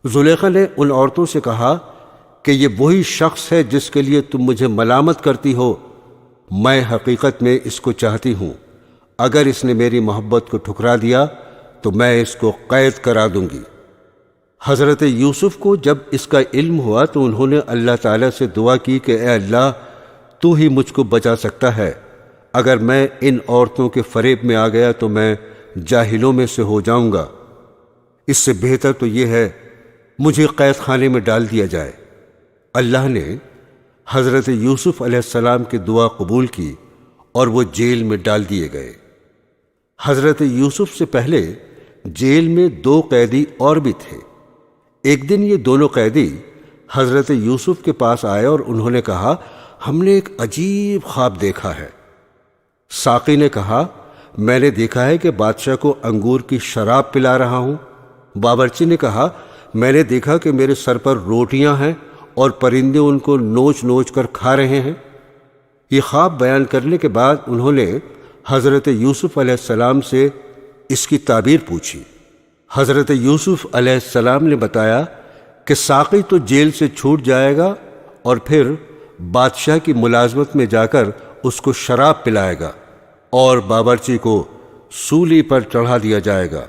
زلیخا نے ان عورتوں سے کہا کہ یہ وہی شخص ہے جس کے لیے تم مجھے ملامت کرتی ہو، میں حقیقت میں اس کو چاہتی ہوں۔ اگر اس نے میری محبت کو ٹھکرا دیا تو میں اس کو قید کرا دوں گی۔ حضرت یوسف کو جب اس کا علم ہوا تو انہوں نے اللہ تعالیٰ سے دعا کی کہ اے اللہ، تو ہی مجھ کو بچا سکتا ہے، اگر میں ان عورتوں کے فریب میں آ گیا تو میں جاہلوں میں سے ہو جاؤں گا، اس سے بہتر تو یہ ہے مجھے قید خانے میں ڈال دیا جائے۔ اللہ نے حضرت یوسف علیہ السلام کی دعا قبول کی اور وہ جیل میں ڈال دیے گئے۔ حضرت یوسف سے پہلے جیل میں 2 قیدی اور بھی تھے۔ ایک دن یہ دونوں قیدی حضرت یوسف کے پاس آئے اور انہوں نے کہا، ہم نے ایک عجیب خواب دیکھا ہے۔ ساقی نے کہا، میں نے دیکھا ہے کہ بادشاہ کو انگور کی شراب پلا رہا ہوں۔ باورچی نے کہا، میں نے دیکھا کہ میرے سر پر روٹیاں ہیں اور پرندے ان کو نوچ نوچ کر کھا رہے ہیں۔ یہ خواب بیان کرنے کے بعد انہوں نے حضرت یوسف علیہ السلام سے اس کی تعبیر پوچھی۔ حضرت یوسف علیہ السلام نے بتایا کہ ساقی تو جیل سے چھوٹ جائے گا اور پھر بادشاہ کی ملازمت میں جا کر اس کو شراب پلائے گا اور باورچی کو سولی پر چڑھا دیا جائے گا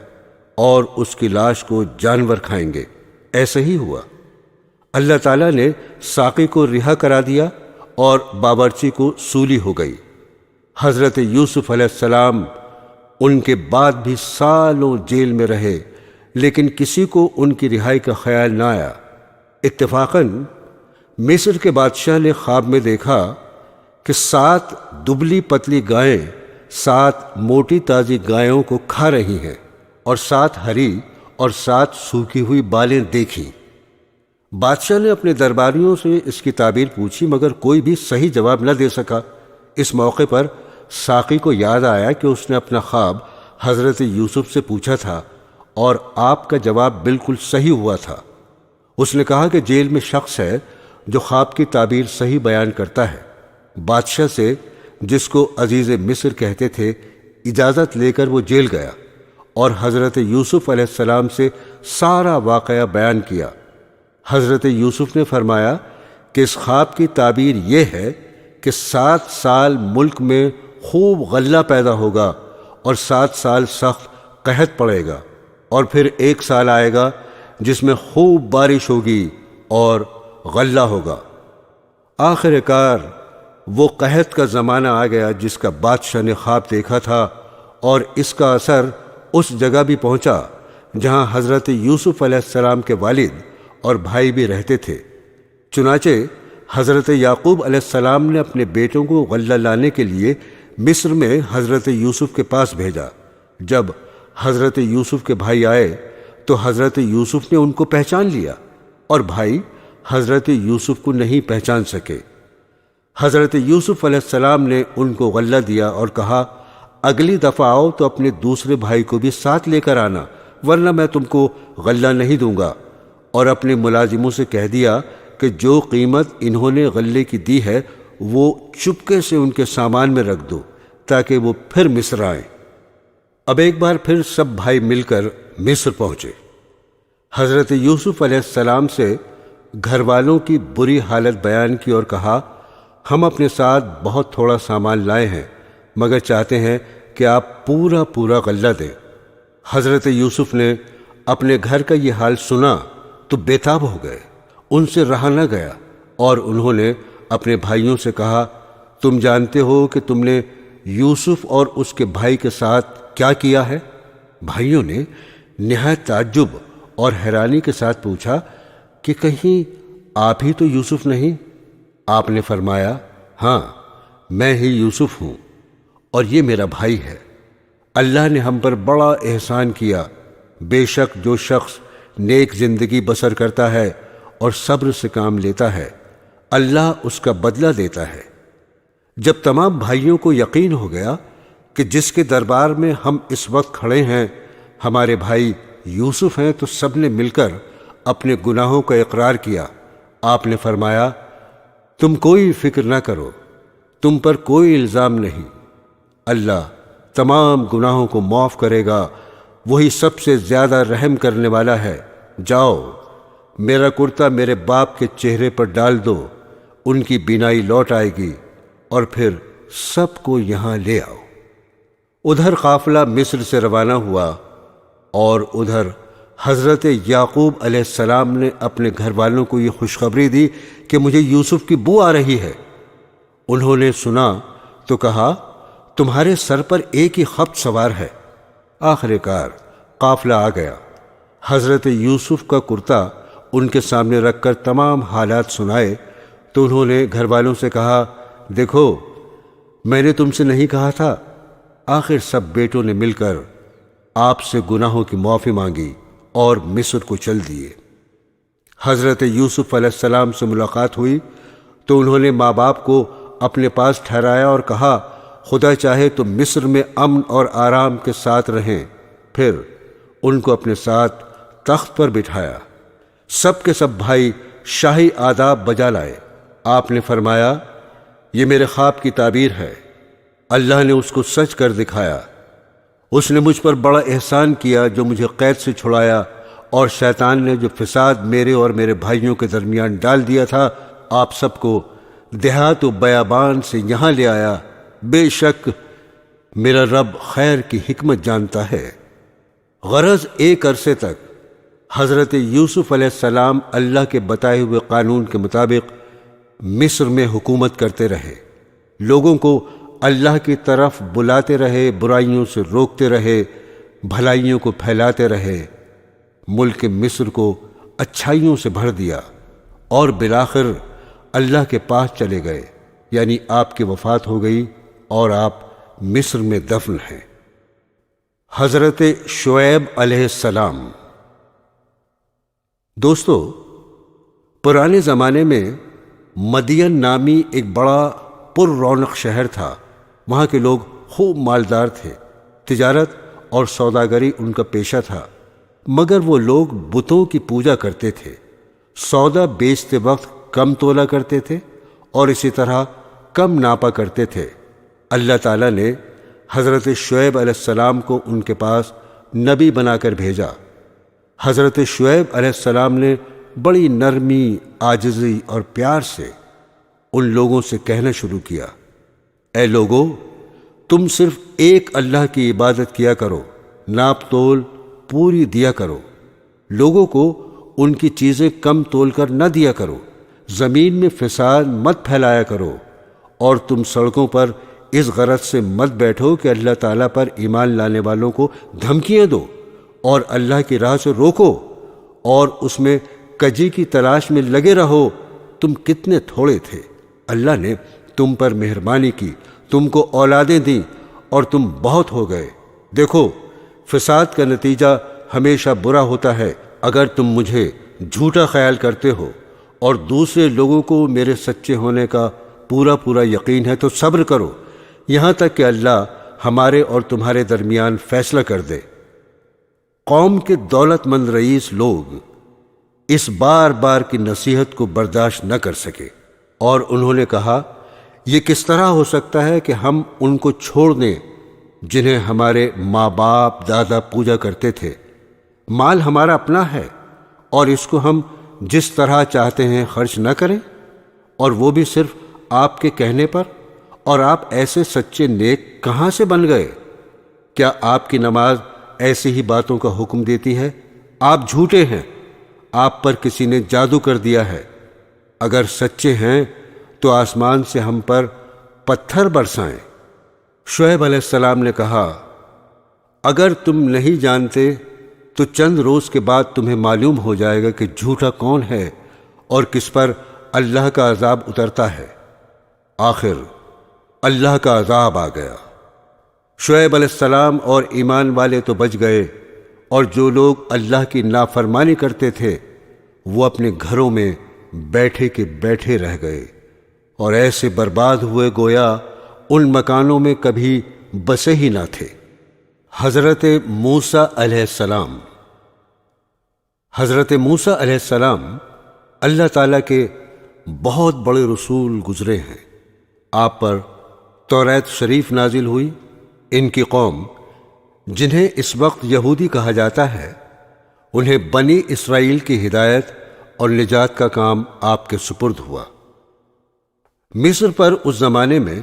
اور اس کی لاش کو جانور کھائیں گے۔ ایسا ہی ہوا۔ اللہ تعالیٰ نے ساقی کو رہا کرا دیا اور باورچی کو سولی ہو گئی۔ حضرت یوسف علیہ السلام ان کے بعد بھی سالوں جیل میں رہے، لیکن کسی کو ان کی رہائی کا خیال نہ آیا۔ اتفاقاً مصر کے بادشاہ نے خواب میں دیکھا کہ 7 دبلی پتلی گائیں 7 موٹی تازی گایوں کو کھا رہی ہیں اور 7 ہری اور 7 سوکھی ہوئی بالیں دیکھیں۔ بادشاہ نے اپنے درباریوں سے اس کی تعبیر پوچھی مگر کوئی بھی صحیح جواب نہ دے سکا۔ اس موقع پر ساقی کو یاد آیا کہ اس نے اپنا خواب حضرت یوسف سے پوچھا تھا اور آپ کا جواب بالکل صحیح ہوا تھا۔ اس نے کہا کہ جیل میں شخص ہے جو خواب کی تعبیر صحیح بیان کرتا ہے۔ بادشاہ سے، جس کو عزیز مصر کہتے تھے، اجازت لے کر وہ جیل گیا اور حضرت یوسف علیہ السلام سے سارا واقعہ بیان کیا۔ حضرت یوسف نے فرمایا کہ اس خواب کی تعبیر یہ ہے کہ 7 سال ملک میں خوب غلہ پیدا ہوگا اور 7 سال سخت قحط پڑے گا، اور پھر 1 سال آئے گا جس میں خوب بارش ہوگی اور غلہ ہوگا۔ آخر کار وہ قحط کا زمانہ آ گیا جس کا بادشاہ نے خواب دیکھا تھا، اور اس کا اثر اس جگہ بھی پہنچا جہاں حضرت یوسف علیہ السلام کے والد اور بھائی بھی رہتے تھے۔ چنانچہ حضرت یعقوب علیہ السلام نے اپنے بیٹوں کو غلہ لانے کے لیے مصر میں حضرت یوسف کے پاس بھیجا۔ جب حضرت یوسف کے بھائی آئے تو حضرت یوسف نے ان کو پہچان لیا اور بھائی حضرت یوسف کو نہیں پہچان سکے۔ حضرت یوسف علیہ السلام نے ان کو غلہ دیا اور کہا، اگلی دفعہ آؤ تو اپنے دوسرے بھائی کو بھی ساتھ لے کر آنا، ورنہ میں تم کو غلہ نہیں دوں گا، اور اپنے ملازموں سے کہہ دیا کہ جو قیمت انہوں نے غلے کی دی ہے وہ چپکے سے ان کے سامان میں رکھ دو تاکہ وہ پھر مصر آئیں۔ اب ایک بار پھر سب بھائی مل کر مصر پہنچے۔ حضرت یوسف علیہ السلام سے گھر والوں کی بری حالت بیان کی اور کہا، ہم اپنے ساتھ بہت تھوڑا سامان لائے ہیں مگر چاہتے ہیں کہ آپ پورا غلہ دیں۔ حضرت یوسف نے اپنے گھر کا یہ حال سنا تو بے تاب ہو گئے، ان سے رہا نہ گیا، اور انہوں نے اپنے بھائیوں سے کہا، تم جانتے ہو کہ تم نے یوسف اور اس کے بھائی کے ساتھ کیا کیا ہے؟ بھائیوں نے نہایت تعجب اور حیرانی کے ساتھ پوچھا کہ کہیں آپ ہی تو یوسف نہیں؟ آپ نے فرمایا، ہاں میں ہی یوسف ہوں اور یہ میرا بھائی ہے۔ اللہ نے ہم پر بڑا احسان کیا۔ بے شک جو شخص نیک زندگی بسر کرتا ہے اور صبر سے کام لیتا ہے، اللہ اس کا بدلہ دیتا ہے۔ جب تمام بھائیوں کو یقین ہو گیا کہ جس کے دربار میں ہم اس وقت کھڑے ہیں ہمارے بھائی یوسف ہیں، تو سب نے مل کر اپنے گناہوں کا اقرار کیا۔ آپ نے فرمایا، تم کوئی فکر نہ کرو، تم پر کوئی الزام نہیں، اللہ تمام گناہوں کو معاف کرے گا، وہی سب سے زیادہ رحم کرنے والا ہے۔ جاؤ، میرا کرتا میرے باپ کے چہرے پر ڈال دو، ان کی بینائی لوٹ آئے گی، اور پھر سب کو یہاں لے آؤ۔ ادھر قافلہ مصر سے روانہ ہوا اور ادھر حضرت یعقوب علیہ السلام نے اپنے گھر والوں کو یہ خوشخبری دی کہ مجھے یوسف کی بو آ رہی ہے۔ انہوں نے سنا تو کہا تمہارے سر پر ایک ہی خبط سوار ہے۔ آخر کار قافلہ آ گیا۔ حضرت یوسف کا کرتا ان کے سامنے رکھ کر تمام حالات سنائے تو انہوں نے گھر والوں سے کہا دیکھو میں نے تم سے نہیں کہا تھا۔ آخر سب بیٹوں نے مل کر آپ سے گناہوں کی معافی مانگی اور مصر کو چل دیے۔ حضرت یوسف علیہ السلام سے ملاقات ہوئی تو انہوں نے ماں باپ کو اپنے پاس ٹھہرایا اور کہا خدا چاہے تو مصر میں امن اور آرام کے ساتھ رہیں۔ پھر ان کو اپنے ساتھ تخت پر بٹھایا۔ سب کے سب بھائی شاہی آداب بجا لائے۔ آپ نے فرمایا یہ میرے خواب کی تعبیر ہے، اللہ نے اس کو سچ کر دکھایا۔ اس نے مجھ پر بڑا احسان کیا جو مجھے قید سے چھڑایا، اور شیطان نے جو فساد میرے اور میرے بھائیوں کے درمیان ڈال دیا تھا آپ سب کو دیہات و بیابان سے یہاں لے آیا۔ بے شک میرا رب خیر کی حکمت جانتا ہے۔ غرض ایک عرصے تک حضرت یوسف علیہ السلام اللہ کے بتائے ہوئے قانون کے مطابق مصر میں حکومت کرتے رہے، لوگوں کو اللہ کی طرف بلاتے رہے، برائیوں سے روکتے رہے، بھلائیوں کو پھیلاتے رہے، ملک مصر کو اچھائیوں سے بھر دیا، اور بالآخر اللہ کے پاس چلے گئے، یعنی آپ کی وفات ہو گئی اور آپ مصر میں دفن ہیں۔ حضرت شعیب علیہ السلام۔ دوستو، پرانے زمانے میں مدین نامی ایک بڑا پر رونق شہر تھا۔ وہاں کے لوگ خوب مالدار تھے، تجارت اور سوداگری ان کا پیشہ تھا، مگر وہ لوگ بتوں کی پوجا کرتے تھے، سودا بیچتے وقت کم تولا کرتے تھے اور اسی طرح کم ناپا کرتے تھے۔ اللہ تعالیٰ نے حضرت شعیب علیہ السلام کو ان کے پاس نبی بنا کر بھیجا۔ حضرت شعیب علیہ السلام نے بڑی نرمی، عاجزی اور پیار سے ان لوگوں سے کہنا شروع کیا، اے لوگو، تم صرف ایک اللہ کی عبادت کیا کرو، ناپ تول پوری دیا کرو، لوگوں کو ان کی چیزیں کم تول کر نہ دیا کرو، زمین میں فساد مت پھیلایا کرو، اور تم سڑکوں پر اس غرض سے مت بیٹھو کہ اللہ تعالیٰ پر ایمان لانے والوں کو دھمکیاں دو اور اللہ کی راہ سے روکو، اور اس میں کجی کی تلاش میں لگے رہو۔ تم کتنے تھوڑے تھے، اللہ نے تم پر مہربانی کی، تم کو اولادیں دیں اور تم بہت ہو گئے۔ دیکھو، فساد کا نتیجہ ہمیشہ برا ہوتا ہے۔ اگر تم مجھے جھوٹا خیال کرتے ہو اور دوسرے لوگوں کو میرے سچے ہونے کا پورا یقین ہے تو صبر کرو، یہاں تک کہ اللہ ہمارے اور تمہارے درمیان فیصلہ کر دے۔ قوم کے دولت مند رئیس لوگ اس بار بار کی نصیحت کو برداشت نہ کر سکے، اور انہوں نے کہا یہ کس طرح ہو سکتا ہے کہ ہم ان کو چھوڑ دیں جنہیں ہمارے ماں باپ دادا پوجا کرتے تھے؟ مال ہمارا اپنا ہے اور اس کو ہم جس طرح چاہتے ہیں خرچ نہ کریں، اور وہ بھی صرف آپ کے کہنے پر؟ اور آپ ایسے سچے نیک کہاں سے بن گئے؟ کیا آپ کی نماز ایسی ہی باتوں کا حکم دیتی ہے؟ آپ جھوٹے ہیں، آپ پر کسی نے جادو کر دیا ہے۔ اگر سچے ہیں تو آسمان سے ہم پر پتھر برسائیں۔ شعیب علیہ السلام نے کہا اگر تم نہیں جانتے تو چند روز کے بعد تمہیں معلوم ہو جائے گا کہ جھوٹا کون ہے اور کس پر اللہ کا عذاب اترتا ہے۔ آخر اللہ کا عذاب آ گیا۔ شعیب علیہ السلام اور ایمان والے تو بچ گئے، اور جو لوگ اللہ کی نافرمانی کرتے تھے وہ اپنے گھروں میں بیٹھے کے بیٹھے رہ گئے، اور ایسے برباد ہوئے گویا ان مکانوں میں کبھی بسے ہی نہ تھے۔ حضرت موسیٰ علیہ السلام۔ حضرت موسیٰ علیہ السلام اللہ تعالیٰ کے بہت بڑے رسول گزرے ہیں۔ آپ پر توریت شریف نازل ہوئی۔ ان کی قوم، جنہیں اس وقت یہودی کہا جاتا ہے، انہیں بنی اسرائیل کی ہدایت اور نجات کا کام آپ کے سپرد ہوا۔ مصر پر اس زمانے میں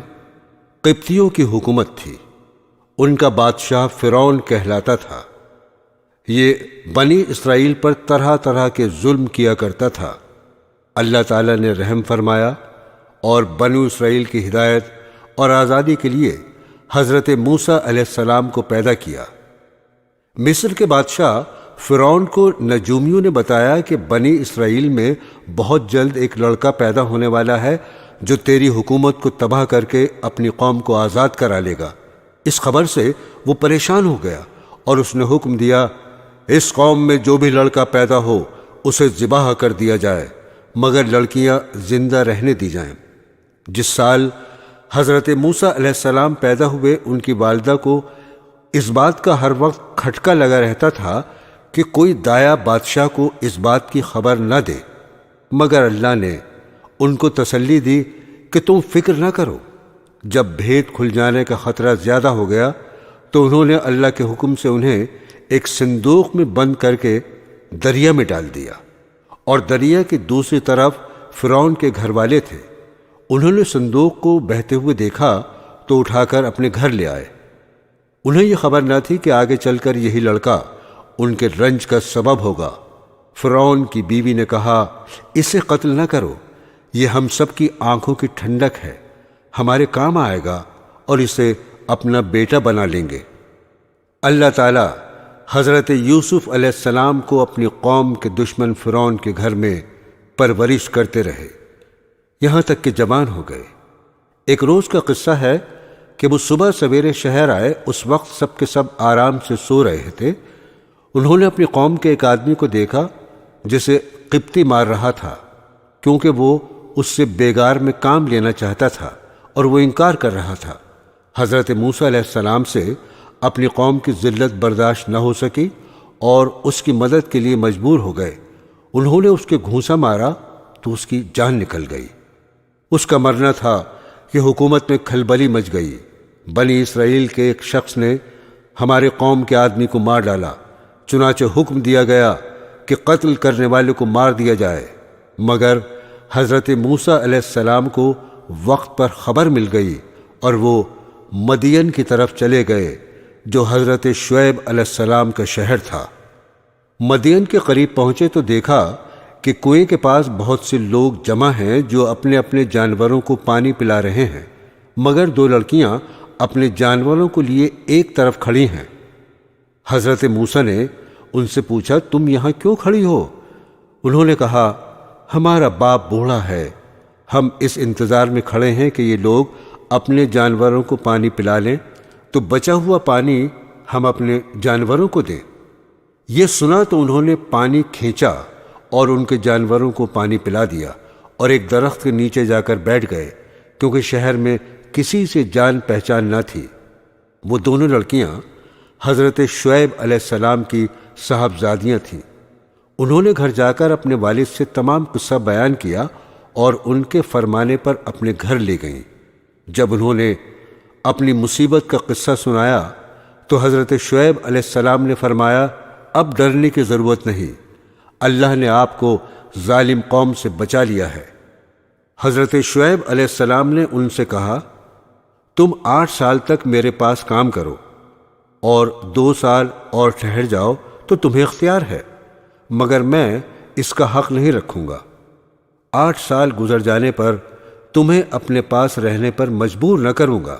قبطیوں کی حکومت تھی۔ ان کا بادشاہ فرعون کہلاتا تھا۔ یہ بنی اسرائیل پر طرح طرح کے ظلم کیا کرتا تھا۔ اللہ تعالیٰ نے رحم فرمایا اور بنو اسرائیل کی ہدایت اور آزادی کے لیے حضرت موسیٰ علیہ السلام کو پیدا کیا۔ مصر کے بادشاہ فرعون کو نجومیوں نے بتایا کہ بنی اسرائیل میں بہت جلد ایک لڑکا پیدا ہونے والا ہے جو تیری حکومت کو تباہ کر کے اپنی قوم کو آزاد کرا لے گا۔ اس خبر سے وہ پریشان ہو گیا اور اس نے حکم دیا، اس قوم میں جو بھی لڑکا پیدا ہو اسے ذبح کر دیا جائے، مگر لڑکیاں زندہ رہنے دی جائیں۔ جس سال حضرت موسیٰ علیہ السلام پیدا ہوئے، ان کی والدہ کو اس بات کا ہر وقت کھٹکا لگا رہتا تھا کہ کوئی دایا بادشاہ کو اس بات کی خبر نہ دے، مگر اللہ نے ان کو تسلی دی کہ تم فکر نہ کرو۔ جب بھید کھل جانے کا خطرہ زیادہ ہو گیا تو انہوں نے اللہ کے حکم سے انہیں ایک صندوق میں بند کر کے دریا میں ڈال دیا، اور دریا کی دوسری طرف فرعون کے گھر والے تھے۔ انہوں نے صندوق کو بہتے ہوئے دیکھا تو اٹھا کر اپنے گھر لے آئے۔ انہیں یہ خبر نہ تھی کہ آگے چل کر یہی لڑکا ان کے رنج کا سبب ہوگا۔ فرعون کی بیوی نے کہا، اسے قتل نہ کرو، یہ ہم سب کی آنکھوں کی ٹھنڈک ہے، ہمارے کام آئے گا اور اسے اپنا بیٹا بنا لیں گے۔ اللہ تعالیٰ حضرت یوسف علیہ السلام کو اپنی قوم کے دشمن فرعون کے گھر میں پرورش کرتے رہے، یہاں تک کہ جوان ہو گئے۔ ایک روز کا قصہ ہے کہ وہ صبح سویرے شہر آئے، اس وقت سب کے سب آرام سے سو رہے تھے۔ انہوں نے اپنی قوم کے ایک آدمی کو دیکھا جسے قبطی مار رہا تھا، کیونکہ وہ اس سے بیگار میں کام لینا چاہتا تھا اور وہ انکار کر رہا تھا۔ حضرت موسیٰ علیہ السلام سے اپنی قوم کی ذلت برداشت نہ ہو سکی اور اس کی مدد کے لیے مجبور ہو گئے۔ انہوں نے اس کے گھونسا مارا تو اس کی جان نکل گئی۔ اس کا مرنا تھا کہ حکومت میں کھلبلی مچ گئی۔ بنی اسرائیل کے ایک شخص نے ہمارے قوم کے آدمی کو مار ڈالا، چنانچہ حکم دیا گیا کہ قتل کرنے والے کو مار دیا جائے، مگر حضرت موسیٰ علیہ السلام کو وقت پر خبر مل گئی اور وہ مدین کی طرف چلے گئے جو حضرت شعیب علیہ السلام کا شہر تھا۔ مدین کے قریب پہنچے تو دیکھا کہ کنویں کے پاس بہت سے لوگ جمع ہیں جو اپنے اپنے جانوروں کو پانی پلا رہے ہیں، مگر دو لڑکیاں اپنے جانوروں کو لیے ایک طرف کھڑی ہیں۔ حضرت موسیٰ نے ان سے پوچھا، تم یہاں کیوں کھڑی ہو؟ انہوں نے کہا، ہمارا باپ بوڑھا ہے، ہم اس انتظار میں کھڑے ہیں کہ یہ لوگ اپنے جانوروں کو پانی پلا لیں تو بچا ہوا پانی ہم اپنے جانوروں کو دیں۔ یہ سنا تو انہوں نے پانی کھینچا اور ان کے جانوروں کو پانی پلا دیا اور ایک درخت کے نیچے جا کر بیٹھ گئے، کیونکہ شہر میں کسی سے جان پہچان نہ تھی۔ وہ دونوں لڑکیاں حضرت شعیب علیہ السلام کی صاحبزادیاں تھیں۔ انہوں نے گھر جا کر اپنے والد سے تمام قصہ بیان کیا اور ان کے فرمانے پر اپنے گھر لے گئیں۔ جب انہوں نے اپنی مصیبت کا قصہ سنایا تو حضرت شعیب علیہ السلام نے فرمایا، اب ڈرنے کی ضرورت نہیں، اللہ نے آپ کو ظالم قوم سے بچا لیا ہے۔ حضرت شعیب علیہ السلام نے ان سے کہا، تم 8 سال تک میرے پاس کام کرو اور 2 سال اور ٹھہر جاؤ تو تمہیں اختیار ہے، مگر میں اس کا حق نہیں رکھوں گا۔ 8 سال گزر جانے پر تمہیں اپنے پاس رہنے پر مجبور نہ کروں گا۔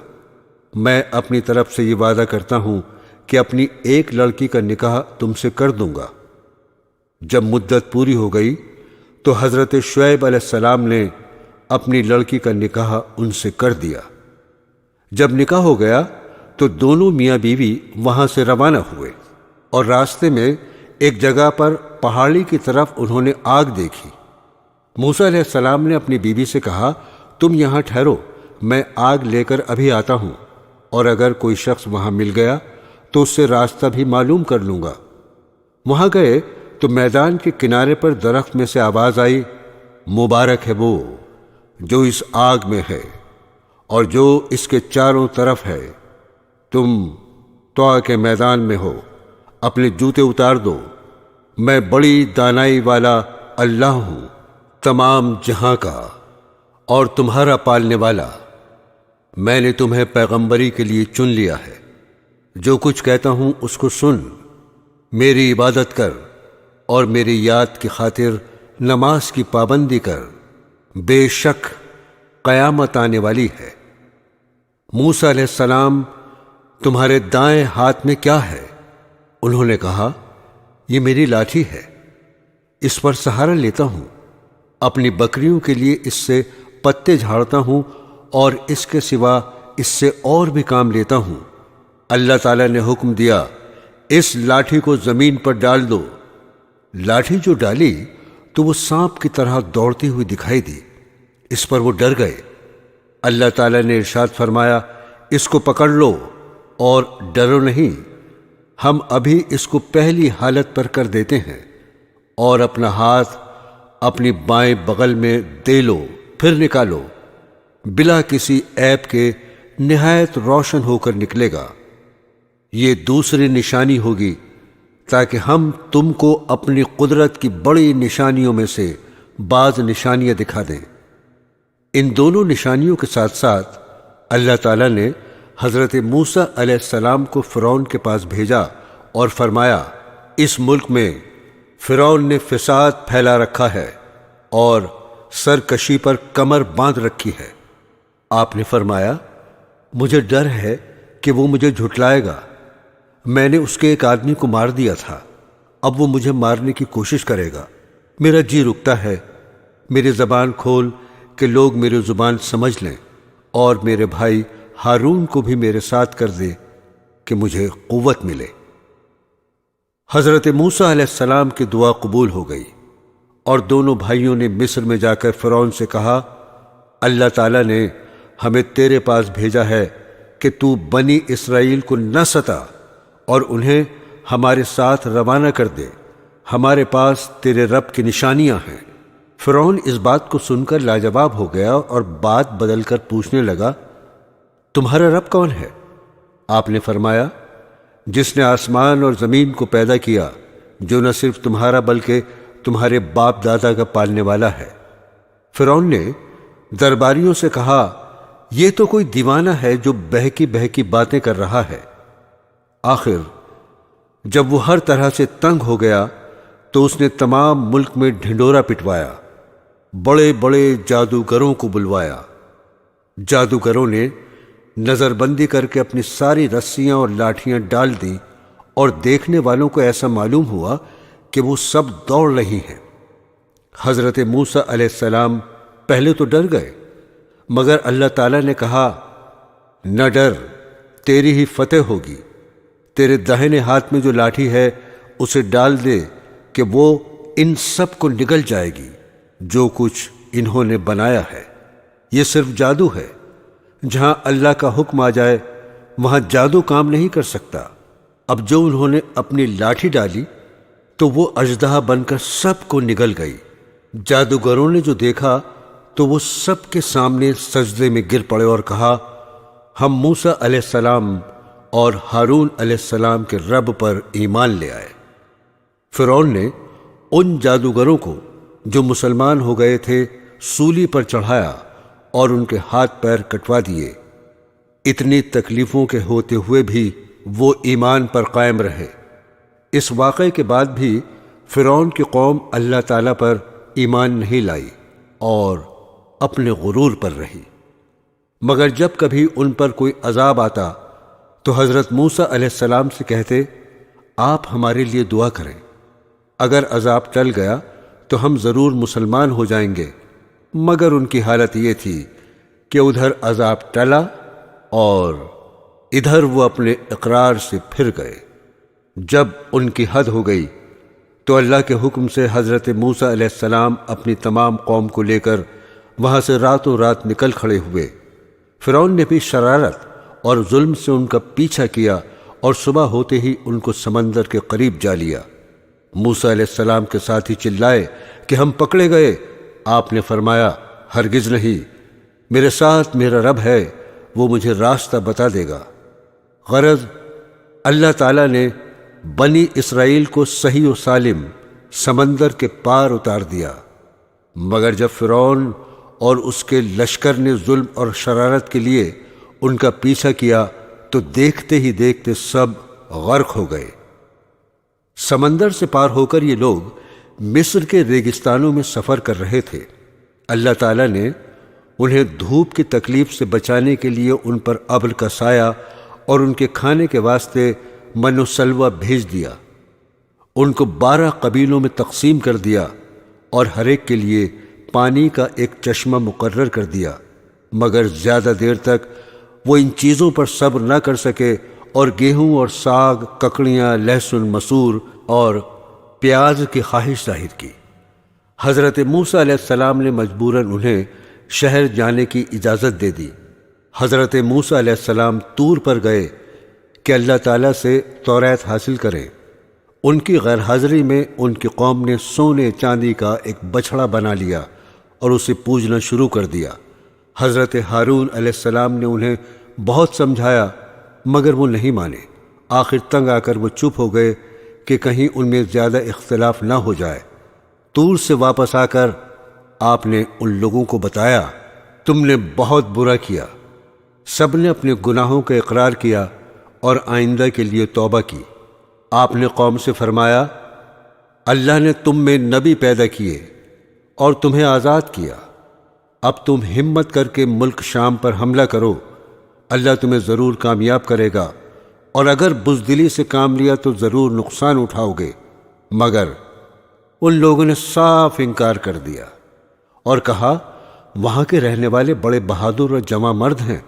میں اپنی طرف سے یہ وعدہ کرتا ہوں کہ اپنی ایک لڑکی کا نکاح تم سے کر دوں گا۔ جب مدت پوری ہو گئی تو حضرت شعیب علیہ السلام نے اپنی لڑکی کا نکاح ان سے کر دیا۔ جب نکاح ہو گیا تو دونوں میاں بیوی وہاں سے روانہ ہوئے اور راستے میں ایک جگہ پر پہاڑی کی طرف انہوں نے آگ دیکھی۔ موسیٰ علیہ السلام نے اپنی بیوی سے کہا، تم یہاں ٹھہرو، میں آگ لے کر ابھی آتا ہوں، اور اگر کوئی شخص وہاں مل گیا تو اس سے راستہ بھی معلوم کر لوں گا۔ وہاں گئے تو میدان کے کنارے پر درخت میں سے آواز آئی، مبارک ہے وہ جو اس آگ میں ہے اور جو اس کے چاروں طرف ہے۔ تم طوع کے میدان میں ہو، اپنے جوتے اتار دو، میں بڑی دانائی والا اللہ ہوں، تمام جہاں کا اور تمہارا پالنے والا۔ میں نے تمہیں پیغمبری کے لیے چن لیا ہے، جو کچھ کہتا ہوں اس کو سن، میری عبادت کر اور میری یاد کی خاطر نماز کی پابندی کر، بے شک قیامت آنے والی ہے۔ موسیٰ علیہ السلام، تمہارے دائیں ہاتھ میں کیا ہے؟ انہوں نے کہا، یہ میری لاٹھی ہے، اس پر سہارا لیتا ہوں، اپنی بکریوں کے لیے اس سے پتے جھاڑتا ہوں اور اس کے سوا اس سے اور بھی کام لیتا ہوں۔ اللہ تعالیٰ نے حکم دیا، اس لاٹھی کو زمین پر ڈال دو۔ لاٹھی جو ڈالی تو وہ سانپ کی طرح دوڑتی ہوئی دکھائی دی، اس پر وہ ڈر گئے۔ اللہ تعالیٰ نے ارشاد فرمایا، اس کو پکڑ لو اور ڈرو نہیں، ہم ابھی اس کو پہلی حالت پر کر دیتے ہیں، اور اپنا ہاتھ اپنی بائیں بغل میں دے لو، پھر نکالو، بلا کسی عیب کے نہایت روشن ہو کر نکلے گا۔ یہ دوسری نشانی ہوگی تاکہ ہم تم کو اپنی قدرت کی بڑی نشانیوں میں سے بعض نشانیاں دکھا دیں۔ ان دونوں نشانیوں کے ساتھ ساتھ اللہ تعالیٰ نے حضرت موسیٰ علیہ السلام کو فرعون کے پاس بھیجا اور فرمایا، اس ملک میں فرعون نے فساد پھیلا رکھا ہے اور سرکشی پر کمر باندھ رکھی ہے۔ آپ نے فرمایا، مجھے ڈر ہے کہ وہ مجھے جھٹلائے گا، میں نے اس کے ایک آدمی کو مار دیا تھا، اب وہ مجھے مارنے کی کوشش کرے گا، میرا جی رکتا ہے، میری زبان کھول کہ لوگ میری زبان سمجھ لیں، اور میرے بھائی ہارون کو بھی میرے ساتھ کر دے کہ مجھے قوت ملے۔ حضرت موسیٰ علیہ السلام کی دعا قبول ہو گئی، اور دونوں بھائیوں نے مصر میں جا کر فرعون سے کہا، اللہ تعالیٰ نے ہمیں تیرے پاس بھیجا ہے کہ تو بنی اسرائیل کو نہ ستا اور انہیں ہمارے ساتھ روانہ کر دے، ہمارے پاس تیرے رب کی نشانیاں ہیں۔ فرعون اس بات کو سن کر لاجواب ہو گیا اور بات بدل کر پوچھنے لگا، تمہارا رب کون ہے؟ آپ نے فرمایا، جس نے آسمان اور زمین کو پیدا کیا، جو نہ صرف تمہارا بلکہ تمہارے باپ دادا کا پالنے والا ہے۔ فرعون نے درباریوں سے کہا، یہ تو کوئی دیوانہ ہے جو بہکی بہکی باتیں کر رہا ہے۔ آخر جب وہ ہر طرح سے تنگ ہو گیا تو اس نے تمام ملک میں ڈھنڈورا پٹوایا، بڑے بڑے جادوگروں کو بلوایا۔ جادوگروں نے نظر بندی کر کے اپنی ساری رسیاں اور لاٹھیاں ڈال دیں، اور دیکھنے والوں کو ایسا معلوم ہوا کہ وہ سب دوڑ رہی ہیں۔ حضرت موسیٰ علیہ السلام پہلے تو ڈر گئے، مگر اللہ تعالیٰ نے کہا، نہ ڈر، تیری ہی فتح ہوگی، تیرے داہنے ہاتھ میں جو لاٹھی ہے اسے ڈال دے کہ وہ ان سب کو نگل جائے گی جو کچھ انہوں نے بنایا ہے۔ یہ صرف جادو ہے، جہاں اللہ کا حکم آ جائے وہاں جادو کام نہیں کر سکتا۔ اب جو انہوں نے اپنی لاٹھی ڈالی تو وہ اژدہا بن کر سب کو نگل گئی۔ جادوگروں نے جو دیکھا تو وہ سب کے سامنے سجدے میں گر پڑے اور کہا، ہم موسیٰ علیہ السلام اور ہارون علیہ السلام کے رب پر ایمان لے آئے۔ فرعون نے ان جادوگروں کو جو مسلمان ہو گئے تھے سولی پر چڑھایا اور ان کے ہاتھ پیر کٹوا دیے۔ اتنی تکلیفوں کے ہوتے ہوئے بھی وہ ایمان پر قائم رہے۔ اس واقعے کے بعد بھی فرعون کی قوم اللہ تعالیٰ پر ایمان نہیں لائی اور اپنے غرور پر رہی، مگر جب کبھی ان پر کوئی عذاب آتا تو حضرت موسیٰ علیہ السلام سے کہتے، آپ ہمارے لیے دعا کریں، اگر عذاب ٹل گیا تو ہم ضرور مسلمان ہو جائیں گے۔ مگر ان کی حالت یہ تھی کہ ادھر عذاب ٹلا اور ادھر وہ اپنے اقرار سے پھر گئے۔ جب ان کی حد ہو گئی تو اللہ کے حکم سے حضرت موسیٰ علیہ السلام اپنی تمام قوم کو لے کر وہاں سے راتوں رات نکل کھڑے ہوئے۔ فرعون نے بھی شرارت اور ظلم سے ان کا پیچھا کیا اور صبح ہوتے ہی ان کو سمندر کے قریب جا لیا۔ موسیٰ علیہ السلام کے ساتھی چلائے کہ ہم پکڑے گئے۔ آپ نے فرمایا، ہرگز نہیں، میرے ساتھ میرا رب ہے، وہ مجھے راستہ بتا دے گا۔ غرض اللہ تعالیٰ نے بنی اسرائیل کو صحیح و سالم سمندر کے پار اتار دیا، مگر جب فرعون اور اس کے لشکر نے ظلم اور شرارت کے لیے ان کا پیچھا کیا تو دیکھتے ہی دیکھتے سب غرق ہو گئے۔ سمندر سے پار ہو کر یہ لوگ مصر کے ریگستانوں میں سفر کر رہے تھے۔ اللہ تعالیٰ نے انہیں دھوپ کی تکلیف سے بچانے کے لیے ان پر ابر کا سایہ اور ان کے کھانے کے واسطے من و سلوہ بھیج دیا۔ ان کو 12 قبیلوں میں تقسیم کر دیا اور ہر ایک کے لیے پانی کا ایک چشمہ مقرر کر دیا، مگر زیادہ دیر تک وہ ان چیزوں پر صبر نہ کر سکے اور گیہوں اور ساگ، ککڑیاں، لہسن، مسور اور پیاز کی خواہش ظاہر کی۔ حضرت موسیٰ علیہ السلام نے مجبوراً انہیں شہر جانے کی اجازت دے دی۔ حضرت موسیٰ علیہ السلام طور پر گئے کہ اللہ تعالیٰ سے توریت حاصل کریں۔ ان کی غیر حاضری میں ان کی قوم نے سونے چاندی کا ایک بچھڑا بنا لیا اور اسے پوجنا شروع کر دیا۔ حضرت ہارون علیہ السلام نے انہیں بہت سمجھایا مگر وہ نہیں مانے۔ آخر تنگ آ کر وہ چپ ہو گئے کہ کہیں ان میں زیادہ اختلاف نہ ہو جائے۔ طور سے واپس آ کر آپ نے ان لوگوں کو بتایا، تم نے بہت برا کیا۔ سب نے اپنے گناہوں کا اقرار کیا اور آئندہ کے لیے توبہ کی۔ آپ نے قوم سے فرمایا، اللہ نے تم میں نبی پیدا کیے اور تمہیں آزاد کیا۔ اب تم ہمت کر کے ملک شام پر حملہ کرو، اللہ تمہیں ضرور کامیاب کرے گا، اور اگر بزدلی سے کام لیا تو ضرور نقصان اٹھاؤ گے۔ مگر ان لوگوں نے صاف انکار کر دیا اور کہا، وہاں کے رہنے والے بڑے بہادر اور جواں مرد ہیں،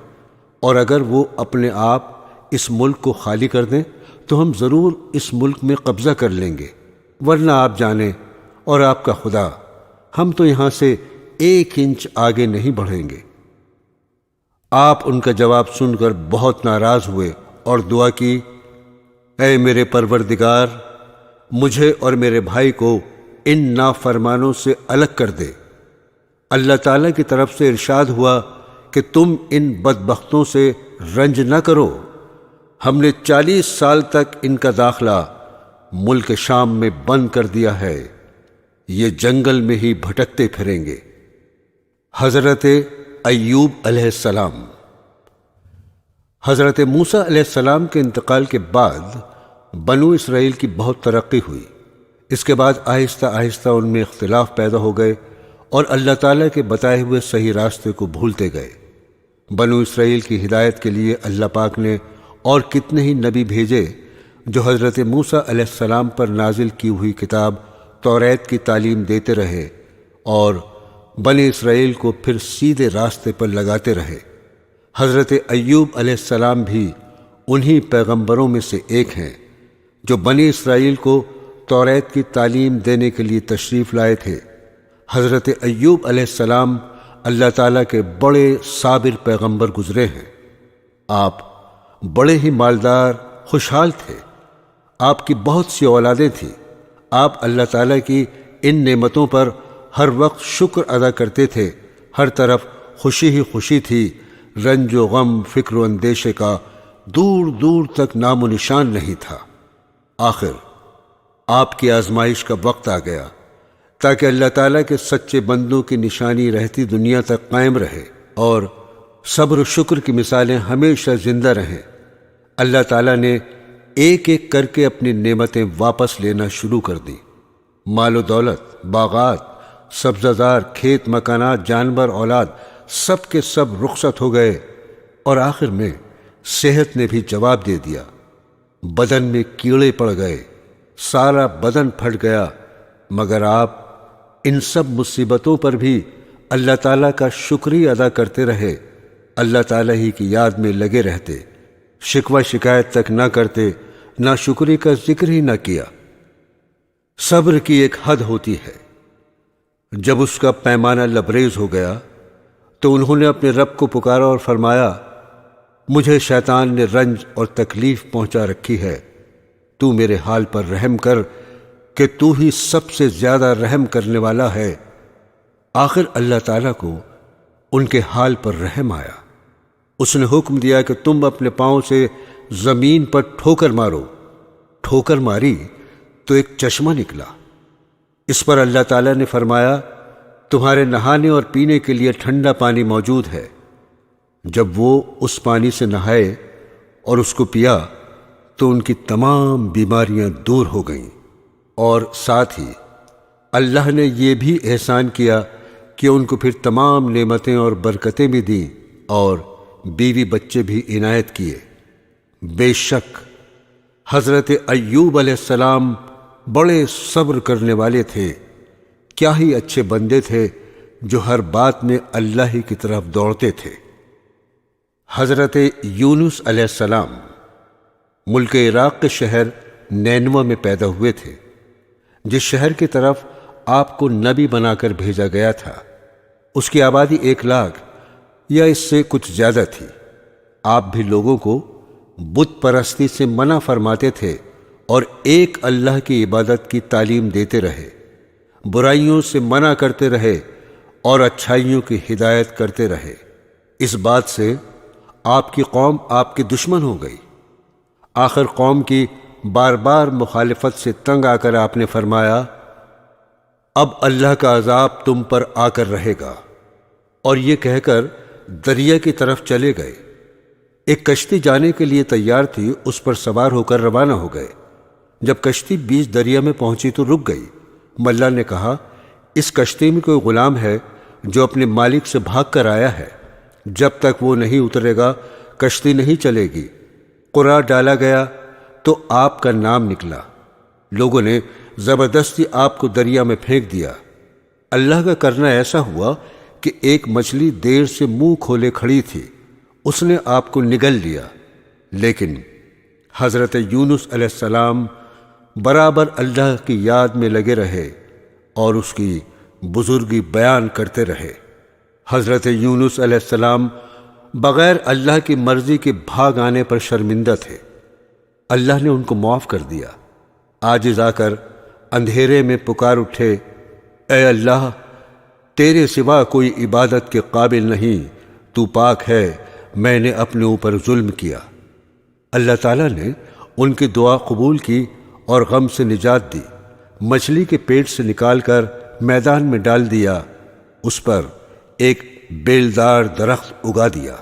اور اگر وہ اپنے آپ اس ملک کو خالی کر دیں تو ہم ضرور اس ملک میں قبضہ کر لیں گے، ورنہ آپ جانیں اور آپ کا خدا، ہم تو یہاں سے 1 انچ آگے نہیں بڑھیں گے۔ آپ ان کا جواب سن کر بہت ناراض ہوئے اور دعا کی، اے میرے پروردگار، مجھے اور میرے بھائی کو ان نافرمانوں سے الگ کر دے۔ اللہ تعالیٰ کی طرف سے ارشاد ہوا کہ تم ان بدبختوں سے رنج نہ کرو، ہم نے 40 سال تک ان کا داخلہ ملک شام میں بند کر دیا ہے، یہ جنگل میں ہی بھٹکتے پھریں گے۔ حضرت ایوب علیہ السلام۔ حضرت موسیٰ علیہ السلام کے انتقال کے بعد بنو اسرائیل کی بہت ترقی ہوئی۔ اس کے بعد آہستہ آہستہ ان میں اختلاف پیدا ہو گئے اور اللہ تعالیٰ کے بتائے ہوئے صحیح راستے کو بھولتے گئے۔ بنو اسرائیل کی ہدایت کے لیے اللہ پاک نے اور کتنے ہی نبی بھیجے جو حضرت موسیٰ علیہ السلام پر نازل کی ہوئی کتاب توریت کی تعلیم دیتے رہے اور بنی اسرائیل کو پھر سیدھے راستے پر لگاتے رہے۔ حضرت ایوب علیہ السلام بھی انہی پیغمبروں میں سے ایک ہیں جو بنی اسرائیل کو توریت کی تعلیم دینے کے لیے تشریف لائے تھے۔ حضرت ایوب علیہ السلام اللہ تعالیٰ کے بڑے صابر پیغمبر گزرے ہیں۔ آپ بڑے ہی مالدار، خوشحال تھے۔ آپ کی بہت سی اولادیں تھیں۔ آپ اللہ تعالیٰ کی ان نعمتوں پر ہر وقت شکر ادا کرتے تھے۔ ہر طرف خوشی ہی خوشی تھی، رنج و غم، فکر و اندیشے کا دور دور تک نام و نشان نہیں تھا۔ آخر آپ کی آزمائش کا وقت آ گیا تاکہ اللہ تعالیٰ کے سچے بندوں کی نشانی رہتی دنیا تک قائم رہے اور صبر و شکر کی مثالیں ہمیشہ زندہ رہیں۔ اللہ تعالیٰ نے ایک ایک کر کے اپنی نعمتیں واپس لینا شروع کر دیں۔ مال و دولت، باغات، سبزہ زار، کھیت مکانات، جانور، اولاد، سب کے سب رخصت ہو گئے، اور آخر میں صحت نے بھی جواب دے دیا۔ بدن میں کیڑے پڑ گئے، سارا بدن پھٹ گیا، مگر آپ ان سب مصیبتوں پر بھی اللہ تعالیٰ کا شکریہ ادا کرتے رہے، اللہ تعالیٰ ہی کی یاد میں لگے رہتے، شکوہ شکایت تک نہ کرتے، نہ شکری کا ذکر ہی نہ کیا۔ صبر کی ایک حد ہوتی ہے، جب اس کا پیمانہ لبریز ہو گیا تو انہوں نے اپنے رب کو پکارا اور فرمایا، مجھے شیطان نے رنج اور تکلیف پہنچا رکھی ہے، تو میرے حال پر رحم کر کہ تو ہی سب سے زیادہ رحم کرنے والا ہے۔ آخر اللہ تعالیٰ کو ان کے حال پر رحم آیا۔ اس نے حکم دیا کہ تم اپنے پاؤں سے زمین پر ٹھوکر مارو۔ ٹھوکر ماری تو ایک چشمہ نکلا۔ اس پر اللہ تعالیٰ نے فرمایا، تمہارے نہانے اور پینے کے لیے ٹھنڈا پانی موجود ہے۔ جب وہ اس پانی سے نہائے اور اس کو پیا تو ان کی تمام بیماریاں دور ہو گئیں، اور ساتھ ہی اللہ نے یہ بھی احسان کیا کہ ان کو پھر تمام نعمتیں اور برکتیں بھی دیں اور بیوی بچے بھی عنایت کیے۔ بے شک حضرت ایوب علیہ السلام بڑے صبر کرنے والے تھے، کیا ہی اچھے بندے تھے جو ہر بات میں اللہ ہی کی طرف دوڑتے تھے۔ حضرت یونس علیہ السلام ملک عراق کے شہر نینوہ میں پیدا ہوئے تھے، جس شہر کی طرف آپ کو نبی بنا کر بھیجا گیا تھا۔ اس کی آبادی 1,00,000 یا اس سے کچھ زیادہ تھی۔ آپ بھی لوگوں کو بت پرستی سے منع فرماتے تھے اور ایک اللہ کی عبادت کی تعلیم دیتے رہے، برائیوں سے منع کرتے رہے اور اچھائیوں کی ہدایت کرتے رہے۔ اس بات سے آپ کی قوم آپ کی دشمن ہو گئی۔ آخر قوم کی بار بار مخالفت سے تنگ آ کر آپ نے فرمایا، اب اللہ کا عذاب تم پر آ کر رہے گا، اور یہ کہہ کر دریا کی طرف چلے گئے۔ ایک کشتی جانے کے لیے تیار تھی، اس پر سوار ہو کر روانہ ہو گئے۔ جب کشتی بیچ دریا میں پہنچی تو رک گئی۔ ملا نے کہا، اس کشتی میں کوئی غلام ہے جو اپنے مالک سے بھاگ کر آیا ہے، جب تک وہ نہیں اترے گا کشتی نہیں چلے گی۔ قرعہ ڈالا گیا تو آپ کا نام نکلا۔ لوگوں نے زبردستی آپ کو دریا میں پھینک دیا۔ اللہ کا کرنا ایسا ہوا کہ ایک مچھلی دیر سے منہ کھولے کھڑی تھی، اس نے آپ کو نگل لیا، لیکن حضرت یونس علیہ السلام برابر اللہ کی یاد میں لگے رہے اور اس کی بزرگی بیان کرتے رہے۔ حضرت یونس علیہ السلام بغیر اللہ کی مرضی کے بھاگ آنے پر شرمندہ تھے۔ اللہ نے ان کو معاف کر دیا۔ عاجز آ کر اندھیرے میں پکار اٹھے، اے اللہ، تیرے سوا کوئی عبادت کے قابل نہیں، تو پاک ہے، میں نے اپنے اوپر ظلم کیا۔ اللہ تعالیٰ نے ان کی دعا قبول کی اور غم سے نجات دی۔ مچھلی کے پیٹ سے نکال کر میدان میں ڈال دیا، اس پر ایک بیلدار درخت اگا دیا۔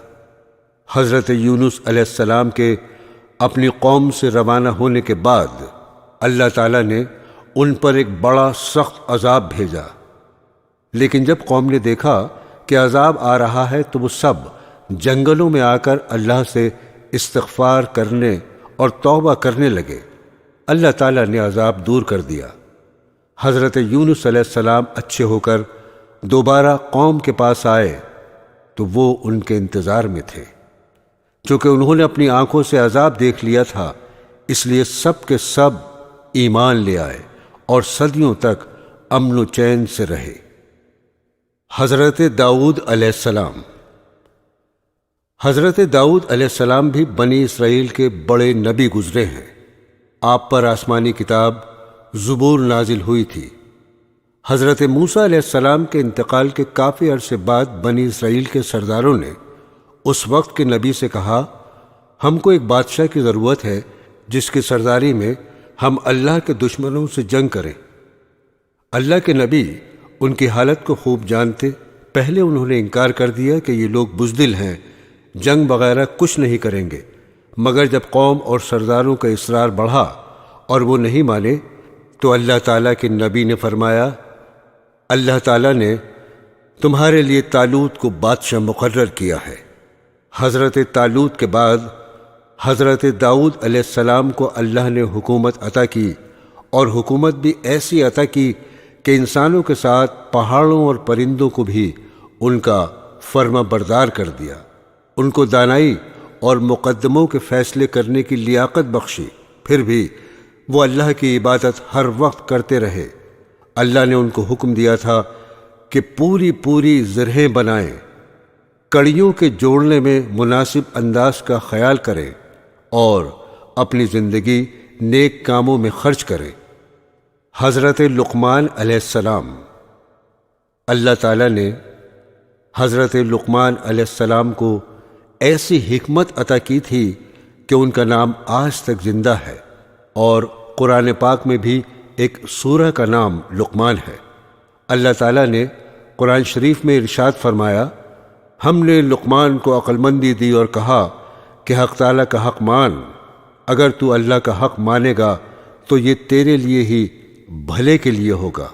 حضرت یونس علیہ السلام کے اپنی قوم سے روانہ ہونے کے بعد اللہ تعالیٰ نے ان پر ایک بڑا سخت عذاب بھیجا، لیکن جب قوم نے دیکھا کہ عذاب آ رہا ہے تو وہ سب جنگلوں میں آ کر اللہ سے استغفار کرنے اور توبہ کرنے لگے۔ اللہ تعالیٰ نے عذاب دور کر دیا۔ حضرت یونس علیہ السلام اچھے ہو کر دوبارہ قوم کے پاس آئے تو وہ ان کے انتظار میں تھے۔ چونکہ انہوں نے اپنی آنکھوں سے عذاب دیکھ لیا تھا، اس لیے سب کے سب ایمان لے آئے اور صدیوں تک امن و چین سے رہے۔ حضرت داؤد علیہ السلام حضرت داؤد علیہ السلام بھی بنی اسرائیل کے بڑے نبی گزرے ہیں۔ آپ پر آسمانی کتاب زبور نازل ہوئی تھی۔ حضرت موسیٰ علیہ السلام کے انتقال کے کافی عرصے بعد بنی اسرائیل کے سرداروں نے اس وقت کے نبی سے کہا، ہم کو ایک بادشاہ کی ضرورت ہے جس کی سرداری میں ہم اللہ کے دشمنوں سے جنگ کریں۔ اللہ کے نبی ان کی حالت کو خوب جانتے، پہلے انہوں نے انکار کر دیا کہ یہ لوگ بزدل ہیں، جنگ وغیرہ کچھ نہیں کریں گے، مگر جب قوم اور سرداروں کا اصرار بڑھا اور وہ نہیں مانے تو اللہ تعالیٰ کے نبی نے فرمایا، اللہ تعالیٰ نے تمہارے لیے طالوت کو بادشاہ مقرر کیا ہے۔ حضرت طالوت کے بعد حضرت داؤد علیہ السلام کو اللہ نے حکومت عطا کی، اور حکومت بھی ایسی عطا کی کہ انسانوں کے ساتھ پہاڑوں اور پرندوں کو بھی ان کا فرما بردار کر دیا۔ ان کو دانائی اور مقدموں کے فیصلے کرنے کی لیاقت بخشی، پھر بھی وہ اللہ کی عبادت ہر وقت کرتے رہے۔ اللہ نے ان کو حکم دیا تھا کہ پوری زرہیں بنائیں، کڑیوں کے جوڑنے میں مناسب انداز کا خیال کریں اور اپنی زندگی نیک کاموں میں خرچ کریں۔ حضرت لقمان علیہ السلام اللہ تعالیٰ نے حضرت لقمان علیہ السلام کو ایسی حکمت عطا کی تھی کہ ان کا نام آج تک زندہ ہے، اور قرآن پاک میں بھی ایک سورہ کا نام لقمان ہے۔ اللہ تعالیٰ نے قرآن شریف میں ارشاد فرمایا، ہم نے لقمان کو عقل مندی دی اور کہا کہ حق تعالیٰ کا حق مان اگر تو اللہ کا حق مانے گا تو یہ تیرے لیے ہی بھلے کے لیے ہوگا۔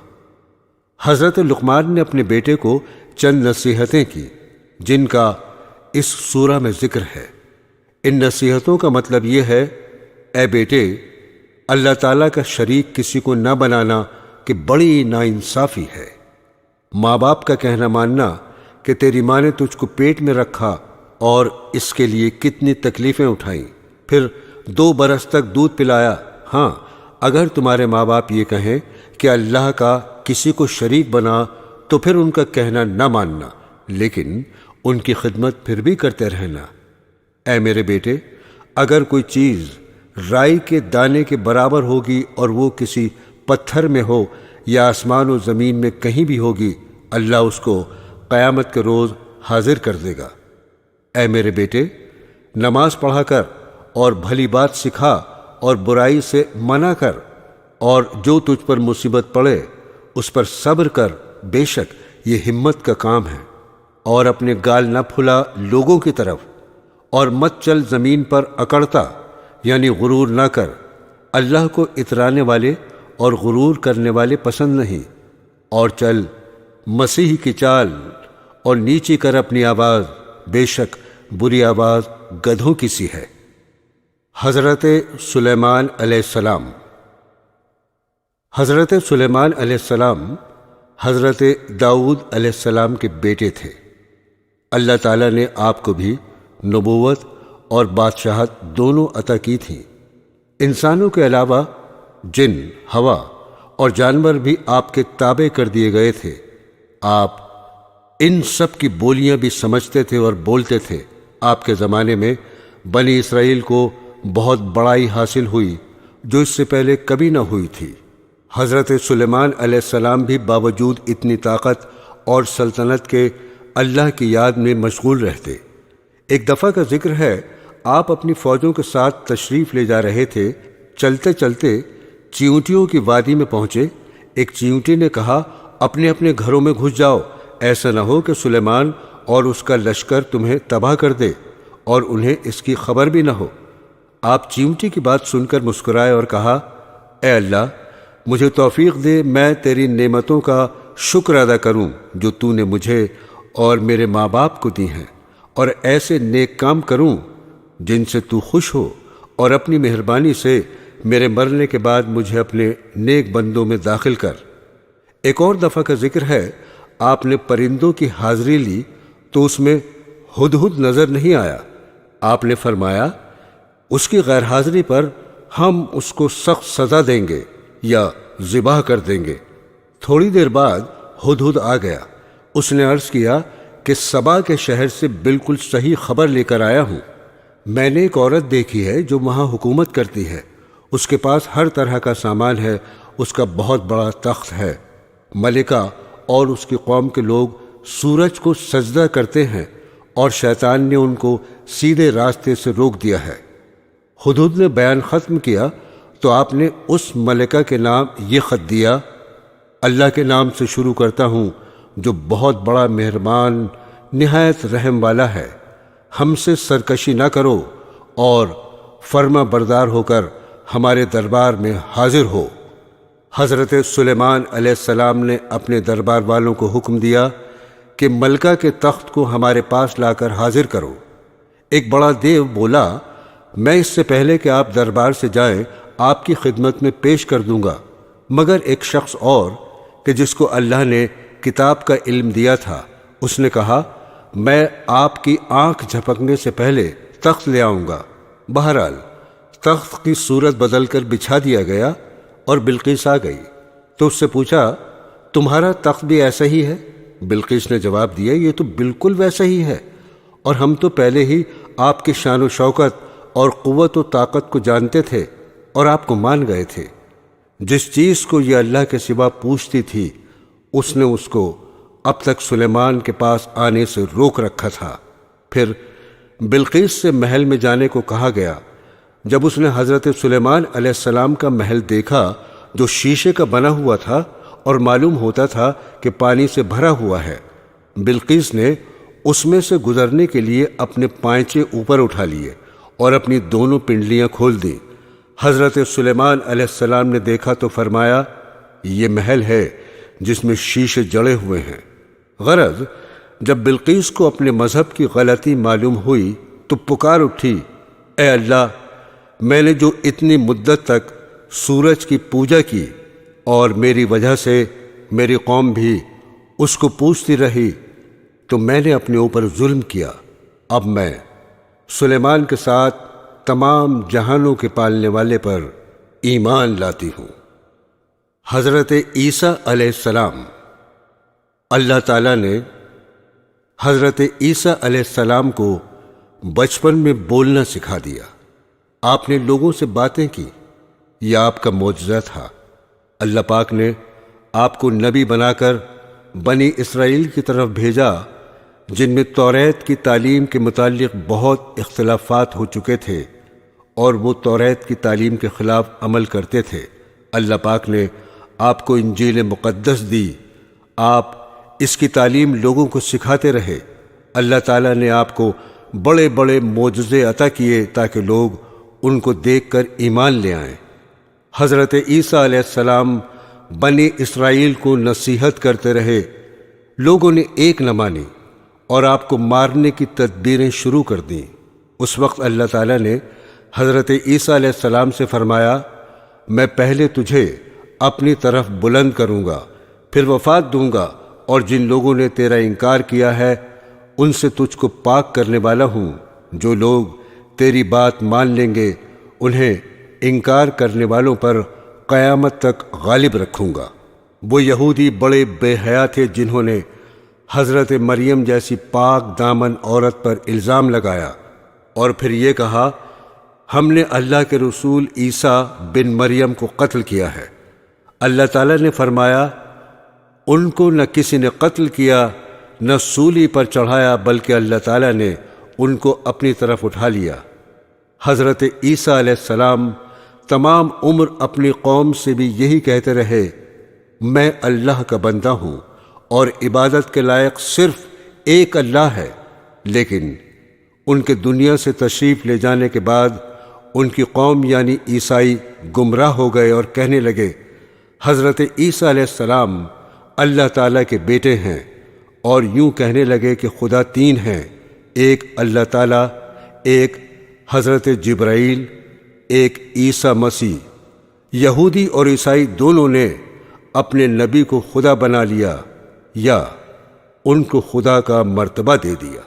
حضرت لقمان نے اپنے بیٹے کو چند نصیحتیں کی جن کا اس سورہ میں ذکر ہے۔ ان نصیحتوں کا مطلب یہ ہے، اے بیٹے، اللہ تعالیٰ کا شریک کسی کو نہ بنانا کہ بڑی ناانصافی ہے۔ ماں باپ کا کہنا ماننا کہ تیری ماں نے تجھ کو پیٹ میں رکھا اور اس کے لیے کتنی تکلیفیں اٹھائیں، پھر 2 برس تک دودھ پلایا۔ ہاں، اگر تمہارے ماں باپ یہ کہیں کہ اللہ کا کسی کو شریک بنا تو پھر ان کا کہنا نہ ماننا، لیکن ان کی خدمت پھر بھی کرتے رہنا۔ اے میرے بیٹے، اگر کوئی چیز رائی کے دانے کے برابر ہوگی اور وہ کسی پتھر میں ہو یا آسمان و زمین میں کہیں بھی ہوگی، اللہ اس کو قیامت کے روز حاضر کر دے گا۔ اے میرے بیٹے، نماز پڑھا کر اور بھلی بات سکھا اور برائی سے منع کر، اور جو تجھ پر مصیبت پڑے اس پر صبر کر، بے شک یہ ہمت کا کام ہے۔ اور اپنے گال نہ پھلا لوگوں کی طرف، اور مت چل زمین پر اکڑتا، یعنی غرور نہ کر۔ اللہ کو اترانے والے اور غرور کرنے والے پسند نہیں۔ اور چل مسیح کی چال اور نیچی کر اپنی آواز، بے شک بری آواز گدھوں کی سی ہے۔ حضرت سلیمان علیہ السلام۔ حضرت سلیمان علیہ السلام حضرت داؤد علیہ السلام کے بیٹے تھے۔ اللہ تعالیٰ نے آپ کو بھی نبوت اور بادشاہت دونوں عطا کی تھیں۔ انسانوں کے علاوہ جن، ہوا اور جانور بھی آپ کے تابع کر دیے گئے تھے۔ آپ ان سب کی بولیاں بھی سمجھتے تھے اور بولتے تھے۔ آپ کے زمانے میں بنی اسرائیل کو بہت بڑائی حاصل ہوئی جو اس سے پہلے کبھی نہ ہوئی تھی۔ حضرت سلیمان علیہ السلام بھی باوجود اتنی طاقت اور سلطنت کے اللہ کی یاد میں مشغول رہتے۔ ایک دفعہ کا ذکر ہے، آپ اپنی فوجوں کے ساتھ تشریف لے جا رہے تھے۔ چلتے چلتے چیونٹیوں کی وادی میں پہنچے۔ ایک چیونٹی نے کہا، اپنے اپنے گھروں میں گھس جاؤ، ایسا نہ ہو کہ سلیمان اور اس کا لشکر تمہیں تباہ کر دے اور انہیں اس کی خبر بھی نہ ہو۔ آپ چیونٹی کی بات سن کر مسکرائے اور کہا، اے اللہ، مجھے توفیق دے، میں تیری نعمتوں کا شکر ادا کروں جو تو نے مجھے اور میرے ماں باپ کو دی ہیں، اور ایسے نیک کام کروں جن سے تو خوش ہو، اور اپنی مہربانی سے میرے مرنے کے بعد مجھے اپنے نیک بندوں میں داخل کر۔ ایک اور دفعہ کا ذکر ہے، آپ نے پرندوں کی حاضری لی تو اس میں ہدہد نظر نہیں آیا۔ آپ نے فرمایا، اس کی غیر حاضری پر ہم اس کو سخت سزا دیں گے یا ذبح کر دیں گے۔ تھوڑی دیر بعد ہدہد آ گیا۔ اس نے عرض کیا کہ سبا کے شہر سے بالکل صحیح خبر لے کر آیا ہوں۔ میں نے ایک عورت دیکھی ہے جو وہاں حکومت کرتی ہے۔ اس کے پاس ہر طرح کا سامان ہے، اس کا بہت بڑا تخت ہے۔ ملکہ اور اس کی قوم کے لوگ سورج کو سجدہ کرتے ہیں، اور شیطان نے ان کو سیدھے راستے سے روک دیا ہے۔ ہدہد نے بیان ختم کیا تو آپ نے اس ملکہ کے نام یہ خط دیا، اللہ کے نام سے شروع کرتا ہوں جو بہت بڑا مہربان نہایت رحم والا ہے۔ ہم سے سرکشی نہ کرو اور فرما بردار ہو کر ہمارے دربار میں حاضر ہو۔ حضرت سلیمان علیہ السلام نے اپنے دربار والوں کو حکم دیا کہ ملکہ کے تخت کو ہمارے پاس لا کر حاضر کرو۔ ایک بڑا دیو بولا، میں اس سے پہلے کہ آپ دربار سے جائیں آپ کی خدمت میں پیش کر دوں گا، مگر ایک شخص اور کہ جس کو اللہ نے کتاب کا علم دیا تھا، اس نے کہا، میں آپ کی آنکھ جھپکنے سے پہلے تخت لے آؤں گا۔ بہرحال تخت کی صورت بدل کر بچھا دیا گیا اور بلقیس آ گئی تو اس سے پوچھا، تمہارا تخت بھی ایسا ہی ہے؟ بلقیس نے جواب دیا، یہ تو بالکل ویسا ہی ہے، اور ہم تو پہلے ہی آپ کی شان و شوکت اور قوت و طاقت کو جانتے تھے اور آپ کو مان گئے تھے۔ جس چیز کو یہ اللہ کے سوا پوچھتی تھی اس نے اس کو اب تک سلیمان کے پاس آنے سے روک رکھا تھا۔ پھر بلقیس سے محل میں جانے کو کہا گیا۔ جب اس نے حضرت سلیمان علیہ السلام کا محل دیکھا جو شیشے کا بنا ہوا تھا اور معلوم ہوتا تھا کہ پانی سے بھرا ہوا ہے، بلقیس نے اس میں سے گزرنے کے لیے اپنے پائنچے اوپر اٹھا لیے اور اپنی دونوں پنڈلیاں کھول دیں۔ حضرت سلیمان علیہ السلام نے دیکھا تو فرمایا، یہ محل ہے جس میں شیشے جڑے ہوئے ہیں۔ غرض جب بلقیس کو اپنے مذہب کی غلطی معلوم ہوئی تو پکار اٹھی، اے اللہ، میں نے جو اتنی مدت تک سورج کی پوجا کی اور میری وجہ سے میری قوم بھی اس کو پوجتی رہی، تو میں نے اپنے اوپر ظلم کیا۔ اب میں سلیمان کے ساتھ تمام جہانوں کے پالنے والے پر ایمان لاتی ہوں۔ حضرت عیسیٰ علیہ السلام۔ اللہ تعالیٰ نے حضرت عیسیٰ علیہ السلام کو بچپن میں بولنا سکھا دیا۔ آپ نے لوگوں سے باتیں کی، یہ آپ کا معجزہ تھا۔ اللہ پاک نے آپ کو نبی بنا کر بنی اسرائیل کی طرف بھیجا، جن میں توریت کی تعلیم کے متعلق بہت اختلافات ہو چکے تھے اور وہ توریت کی تعلیم کے خلاف عمل کرتے تھے۔ اللہ پاک نے آپ کو انجیل مقدس دی، آپ اس کی تعلیم لوگوں کو سکھاتے رہے۔ اللہ تعالیٰ نے آپ کو بڑے بڑے معجزے عطا کیے تاکہ لوگ ان کو دیکھ کر ایمان لے آئیں۔ حضرت عیسیٰ علیہ السلام بنی اسرائیل کو نصیحت کرتے رہے، لوگوں نے ایک نہ مانی اور آپ کو مارنے کی تدبیریں شروع کر دیں۔ اس وقت اللہ تعالیٰ نے حضرت عیسیٰ علیہ السلام سے فرمایا، میں پہلے تجھے اپنی طرف بلند کروں گا، پھر وفات دوں گا، اور جن لوگوں نے تیرا انکار کیا ہے ان سے تجھ کو پاک کرنے والا ہوں۔ جو لوگ تیری بات مان لیں گے انہیں انکار کرنے والوں پر قیامت تک غالب رکھوں گا۔ وہ یہودی بڑے بے حیا تھے جنہوں نے حضرت مریم جیسی پاک دامن عورت پر الزام لگایا اور پھر یہ کہا، ہم نے اللہ کے رسول عیسیٰ بن مریم کو قتل کیا ہے۔ اللہ تعالیٰ نے فرمایا، ان کو نہ کسی نے قتل کیا نہ سولی پر چڑھایا، بلکہ اللہ تعالیٰ نے ان کو اپنی طرف اٹھا لیا۔ حضرت عیسیٰ علیہ السلام تمام عمر اپنی قوم سے بھی یہی کہتے رہے، میں اللہ کا بندہ ہوں اور عبادت کے لائق صرف ایک اللہ ہے۔ لیکن ان کے دنیا سے تشریف لے جانے کے بعد ان کی قوم یعنی عیسائی گمراہ ہو گئے اور کہنے لگے، حضرت عیسیٰ علیہ السلام اللہ تعالیٰ کے بیٹے ہیں، اور یوں کہنے لگے کہ خدا تین ہیں، ایک اللہ تعالیٰ، ایک حضرت جبرائیل، ایک عیسیٰ مسیح۔ یہودی اور عیسائی دونوں نے اپنے نبی کو خدا بنا لیا یا ان کو خدا کا مرتبہ دے دیا۔